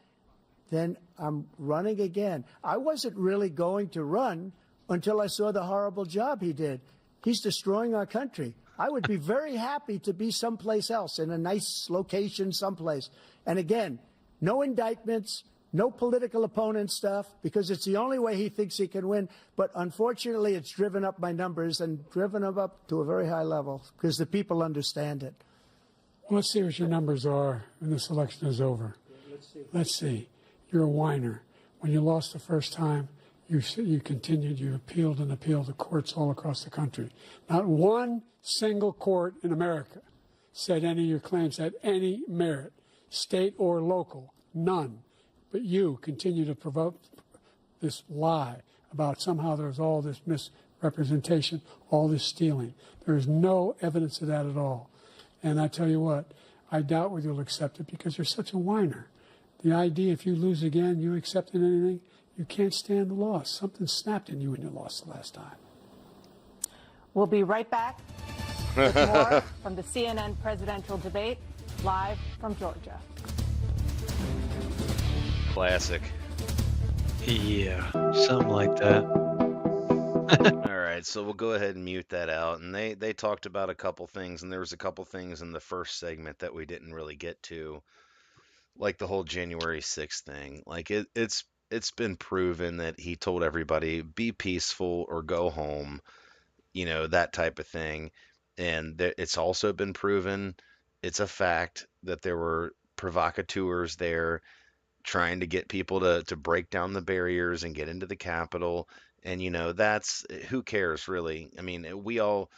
than I'm running again. I wasn't really going to run until I saw the horrible job he did. He's destroying our country. I would be very happy to be someplace else, in a nice location someplace. And again, no indictments, no political opponent stuff, because it's the only way he thinks he can win. But unfortunately, it's driven up my numbers and driven them up to a very high level because the people understand it. Well, let's see what your numbers are when this election is over. Let's see. You're a whiner. When you lost the first time, you continued, you appealed and appealed to courts all across the country. Not one single court in America said any of your claims had any merit, state or local, none. But you continue to provoke this lie about somehow there's all this misrepresentation, all this stealing. There is no evidence of that at all. And I tell you what, I doubt whether you'll accept it because you're such a whiner. The idea if you lose again, you accepting anything, you can't stand the loss. Something snapped in you when you lost the last time. We'll be right back with more from the CNN presidential debate, live from Georgia. Classic. Yeah, something like that. All right, so we'll go ahead and mute that out. And they talked about a couple things, and there was a couple things in the first segment that we didn't really get to, like the whole January 6th thing. Like it's been proven that he told everybody, be peaceful or go home, you know, that type of thing. And it's also been proven, it's a fact, that there were provocateurs there trying to get people to break down the barriers and get into the Capitol. And, you know, that's who cares really? I mean, we all,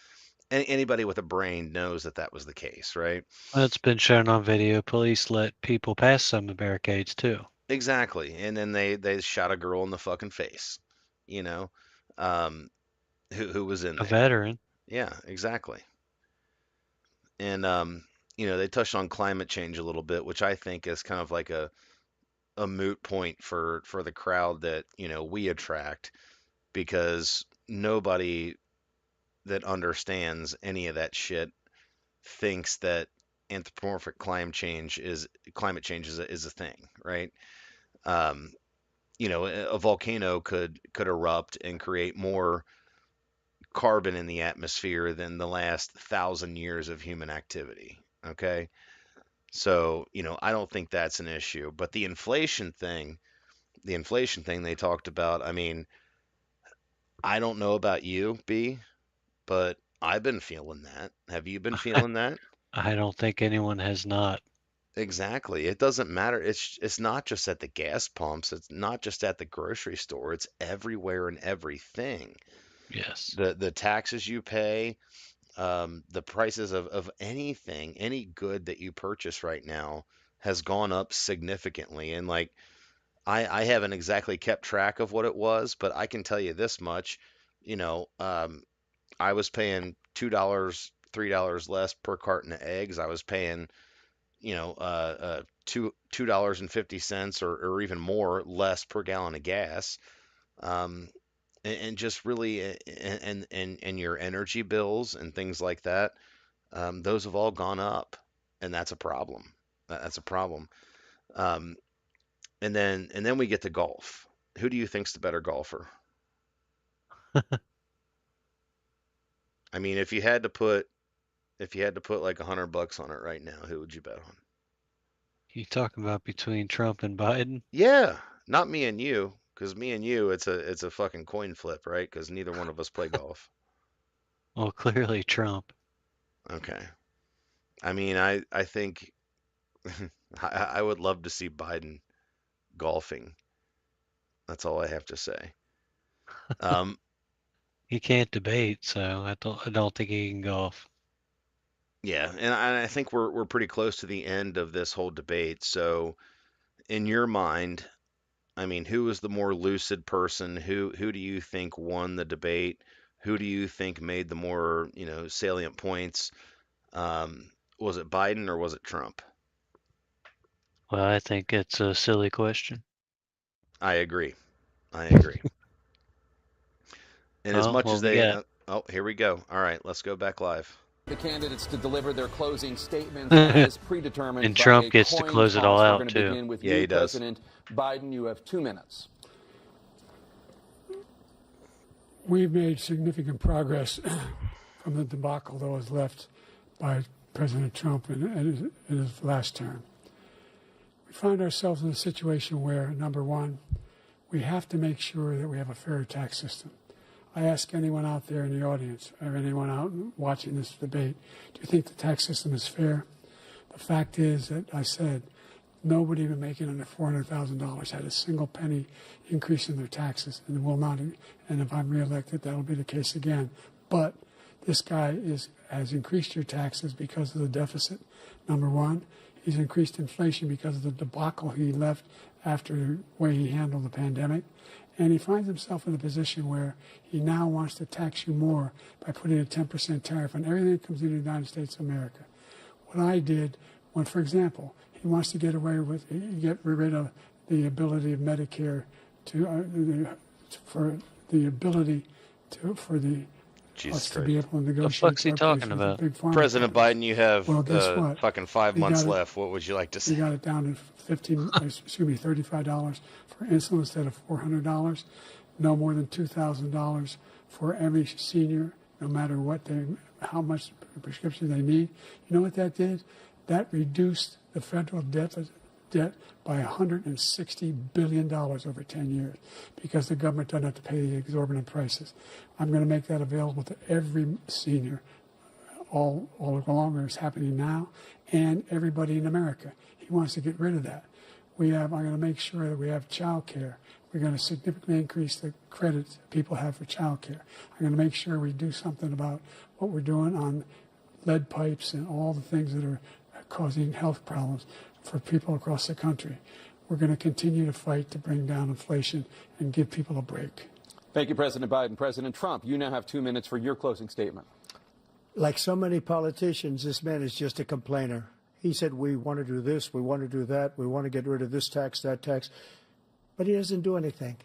Anybody with a brain knows that that was the case, right? Well, it's been shown on video. Police let people pass some of the barricades too. Exactly. And then they shot a girl in the fucking face, you know, um, who was in A there. veteran. Yeah, exactly. And they touched on climate change a little bit, which I think is kind of like a moot point for the crowd that, we attract, because nobody that understands any of that shit thinks that anthropomorphic climate change is a thing, right? Um, a volcano could erupt and create more carbon in the atmosphere than the last 1,000 years of human activity. Okay. So, I don't think that's an issue. But the inflation thing they talked about, I mean, I don't know about you, B, but I've been feeling that. Have you been feeling that? I don't think anyone has not. Exactly. It doesn't matter. It's not just at the gas pumps. It's not just at the grocery store. It's everywhere and everything. Yes. The taxes you pay, the prices of anything, any good that you purchase right now has gone up significantly. And like, I haven't exactly kept track of what it was, but I can tell you this much, I was paying $2, $3 less per carton of eggs. I was paying, $2.50 or even more less per gallon of gas. Um, and just really, and your energy bills and things like that, those have all gone up, and that's a problem. That's a problem. Um, and then we get to golf. Who do you think's the better golfer? I mean, if you had to put like $100 on it right now, who would you bet on? You talking about between Trump and Biden? Yeah, not me and you, because me and you, it's a fucking coin flip, right? Because neither one of us play golf. Well, clearly Trump. Okay. I mean, I think I would love to see Biden golfing. That's all I have to say. Um, He can't debate, so I don't think he can golf. yeah, and I think we're pretty close to the end of this whole debate. So, in your mind, I mean, who was the more lucid person? Who do you think won the debate? Who do you think made the more, salient points? Was it Biden or was it Trump? Well, I think it's a silly question. I agree. I agree. And as Well, much what as we they, got? oh, here we go. All right, let's go back live. The candidates to deliver their closing statements as predetermined And by Trump a gets to coin close it all toss. We're out going to too. begin with Yeah, you, he does. President Biden. You have 2 minutes. We've made significant progress from the debacle that was left by President Trump in his last term. We find ourselves in a situation where, number one, we have to make sure that we have a fair tax system. I ask anyone out there in the audience or anyone out watching this debate, do you think the tax system is fair? The fact is that I said nobody even making under $400,000 had a single penny increase in their taxes and will not. And if I'm reelected, that'll be the case again. But this guy has increased your taxes because of the deficit, number one. He's increased inflation because of the debacle he left after the way he handled the pandemic. And he finds himself in a position where he now wants to tax you more by putting a 10% tariff on everything that comes into the United States of America. What I did, when, for example, he wants to get rid of the ability of Medicare for Jesus us to be Christ. able to The negotiate fuck's he drug talking prices with the about? big pharma President companies. Biden, you have Well, guess what? fucking 5 We months got it. left. What would you like to We say? got it down to $35 for insulin instead of $400. No more than $2,000 for every senior, no matter how much prescription they need. You know what that did? That reduced the federal debt by $160 billion over 10 years because the government doesn't have to pay the exorbitant prices. I'm going to make that available to every senior all along, it's happening now, and everybody in America. He wants to get rid of that. I'm going to make sure that we have child care. We're going to significantly increase the credit people have for child care. I'm going to make sure we do something about what we're doing on lead pipes and all the things that are causing health problems for people across the country. We're going to continue to fight to bring down inflation and give people a break. Thank you, President Biden. President Trump, you now have 2 minutes for your closing statement. Like so many politicians, this man is just a complainer. He said, we want to do this, we want to do that, we want to get rid of this tax, that tax. But he doesn't do anything.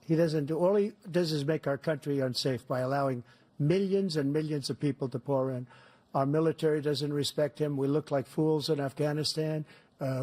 He doesn't do, all he does is make our country unsafe by allowing millions and millions of people to pour in. Our military doesn't respect him. We look like fools in Afghanistan.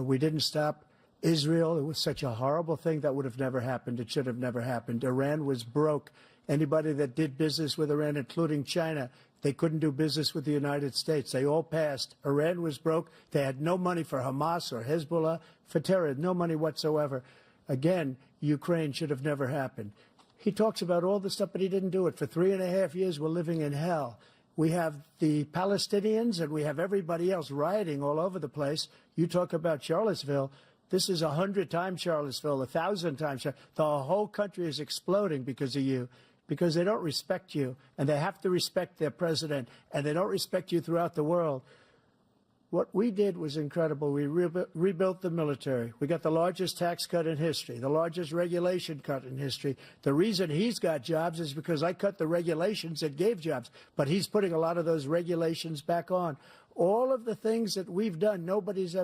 We didn't stop Israel. It was such a horrible thing that would have never happened. It should have never happened. Iran was broke. Anybody that did business with Iran, including China, they couldn't do business with the United States. They all passed. Iran was broke. They had no money for Hamas or Hezbollah, for terror, no money whatsoever. Again, Ukraine should have never happened. He talks about all this stuff, but he didn't do it. For 3.5 years, we're living in hell. We have the Palestinians and we have everybody else rioting all over the place. You talk about Charlottesville. This is 100 times Charlottesville, 1,000 times. The whole country is exploding because of you, because they don't respect you, and they have to respect their president, and they don't respect you throughout the world. What we did was incredible. We rebuilt the military. We got the largest tax cut in history, the largest regulation cut in history. The reason he's got jobs is because I cut the regulations that gave jobs, but he's putting a lot of those regulations back on. All of the things that we've done, nobody's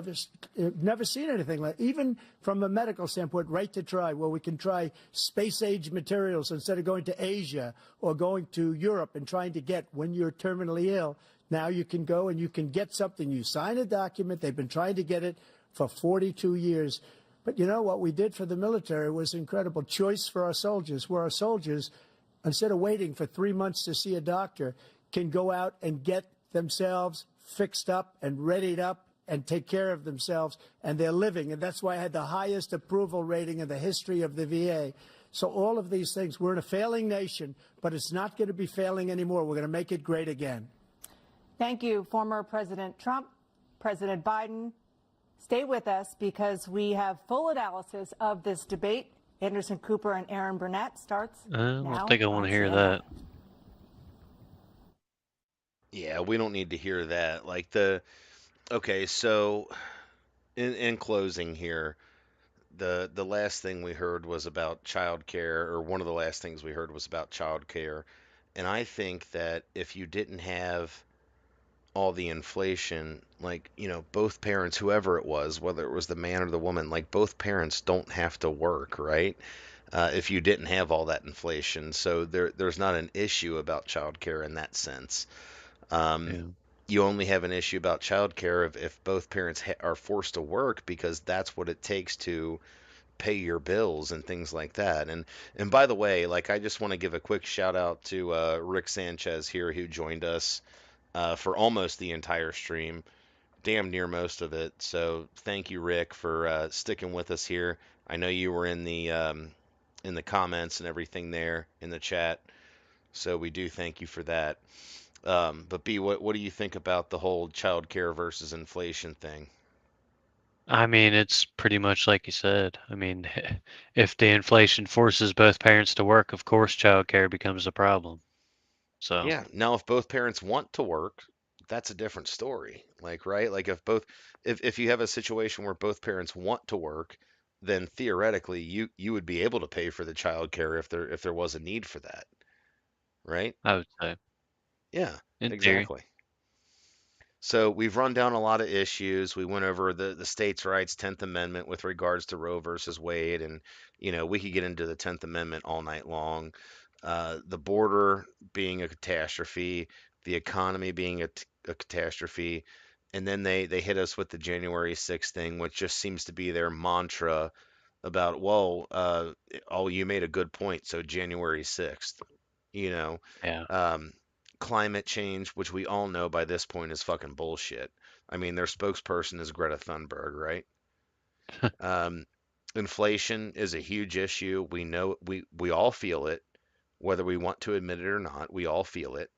never seen anything like. Even from a medical standpoint, right to try, where we can try space-age materials instead of going to Asia or going to Europe and trying to get when you're terminally ill. Now you can go and you can get something. You sign a document. They've been trying to get it for 42 years. But you know what we did for the military was incredible. Choice for our soldiers, where our soldiers, instead of waiting for 3 months to see a doctor, can go out and get themselves fixed up and readied up and take care of themselves, and they're living. And that's why I had the highest approval rating in the history of the VA. So all of these things, we're in a failing nation, but it's not going to be failing anymore. We're going to make it great again. Thank you, former President Trump, President Biden. Stay with us because we have full analysis of this debate. Anderson Cooper and Aaron Burnett starts I now don't think I want on to hear CNN. that. Yeah, we don't need to hear that. Okay, so in closing here, the last thing we heard was about childcare, or one of the last things we heard was about childcare. And I think that if you didn't have all the inflation, both parents, whoever it was, whether it was the man or the woman, like both parents don't have to work, right? If you didn't have all that inflation. So there's not an issue about childcare in that sense. Yeah. You only have an issue about childcare if both parents are forced to work because that's what it takes to pay your bills and things like that. And by the way, I just want to give a quick shout out to Rick Sanchez here who joined us for almost the entire stream, damn near most of it. So thank you, Rick, for sticking with us here. I know you were in the comments and everything there in the chat, so we do thank you for that. But B, what do you think about the whole child care versus inflation thing? I mean, it's pretty much like you said. I mean, if the inflation forces both parents to work, of course, childcare becomes a problem. So, Yeah. Now, if both parents want to work, that's a different story. Right? If you have a situation where both parents want to work, then theoretically you would be able to pay for the child care if there was a need for that, right? I would say, Yeah, in theory, exactly. So we've run down a lot of issues. We went over the states' rights, 10th Amendment with regards to Roe versus Wade, and we could get into the 10th Amendment all night long. The border being a catastrophe, the economy being a catastrophe, and then they hit us with the January 6th thing, which just seems to be their mantra about, well, oh, you made a good point, so January 6th, you know. yeah. Um, Climate change, which we all know by this point is fucking bullshit. I mean, their spokesperson is Greta Thunberg, right? Um, Inflation is a huge issue. We know we all feel it, whether we want to admit it or not. We all feel it.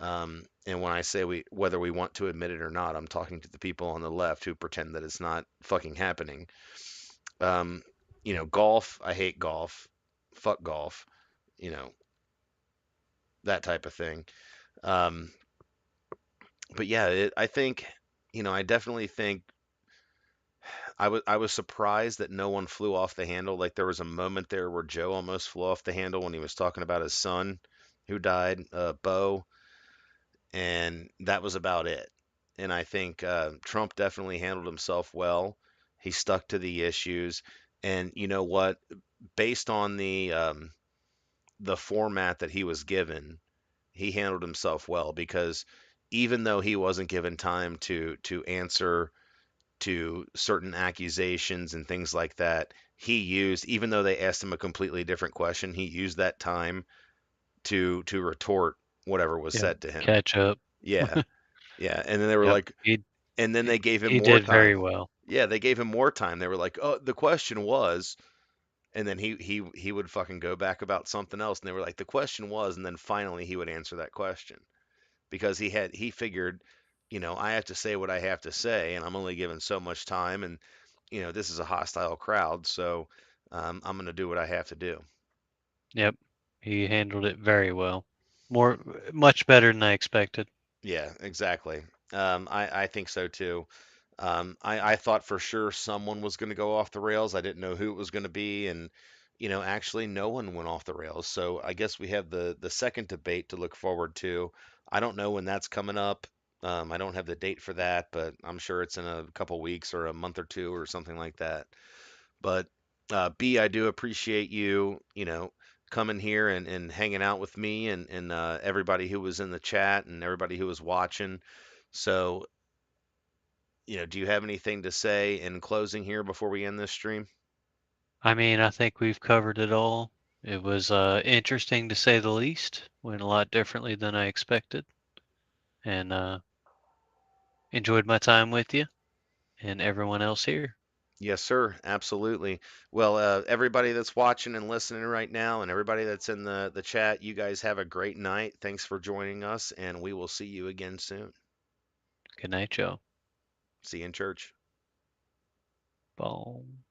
And when I say whether we want to admit it or not, I'm talking to the people on the left who pretend that it's not fucking happening. Um, Golf. I hate golf. fuck golf, you know, that type of thing. Um, but yeah, I think, I definitely think I was surprised that no one flew off the handle. Like there was a moment there where Joe almost flew off the handle when he was talking about his son who died, Bo, and that was about it. And I think Trump definitely handled himself well. He stuck to the issues, and you know what? Based on the format that he was given, he handled himself well because even though he wasn't given time to answer to certain accusations and things like that, he used, even though they asked him a completely different question, he used that time to retort whatever was Yep. said to him. Catch up. Yeah, yeah. And then they were Yep. like, and then they gave him He more did very time. well. Yeah, they gave him more time. They were like, "Oh, the question was," and then he would fucking go back about something else, and they were like, "The question was," and then finally he would answer that question because he figured, I have to say what I have to say, and I'm only given so much time, and this is a hostile crowd, so I'm gonna do what I have to do. Yep. He handled it very well. Much better than I expected. Yeah, exactly. I think so too. I thought for sure someone was going to go off the rails. I didn't know who it was going to be, and actually no one went off the rails. So I guess we have the second debate to look forward to. I don't know when that's coming up. I don't have the date for that, but I'm sure it's in a couple weeks or a month or two or something like that. But B, I do appreciate you, coming here and hanging out with me and everybody who was in the chat and everybody who was watching. So, do you have anything to say in closing here before we end this stream? I mean, I think we've covered it all. It was interesting to say the least. Went a lot differently than I expected, and enjoyed my time with you and everyone else here. Yes, sir. Absolutely. Well, everybody that's watching and listening right now, and everybody that's in the chat, you guys have a great night. Thanks for joining us, and we will see you again soon. Good night, y'all. See you in church. Boom.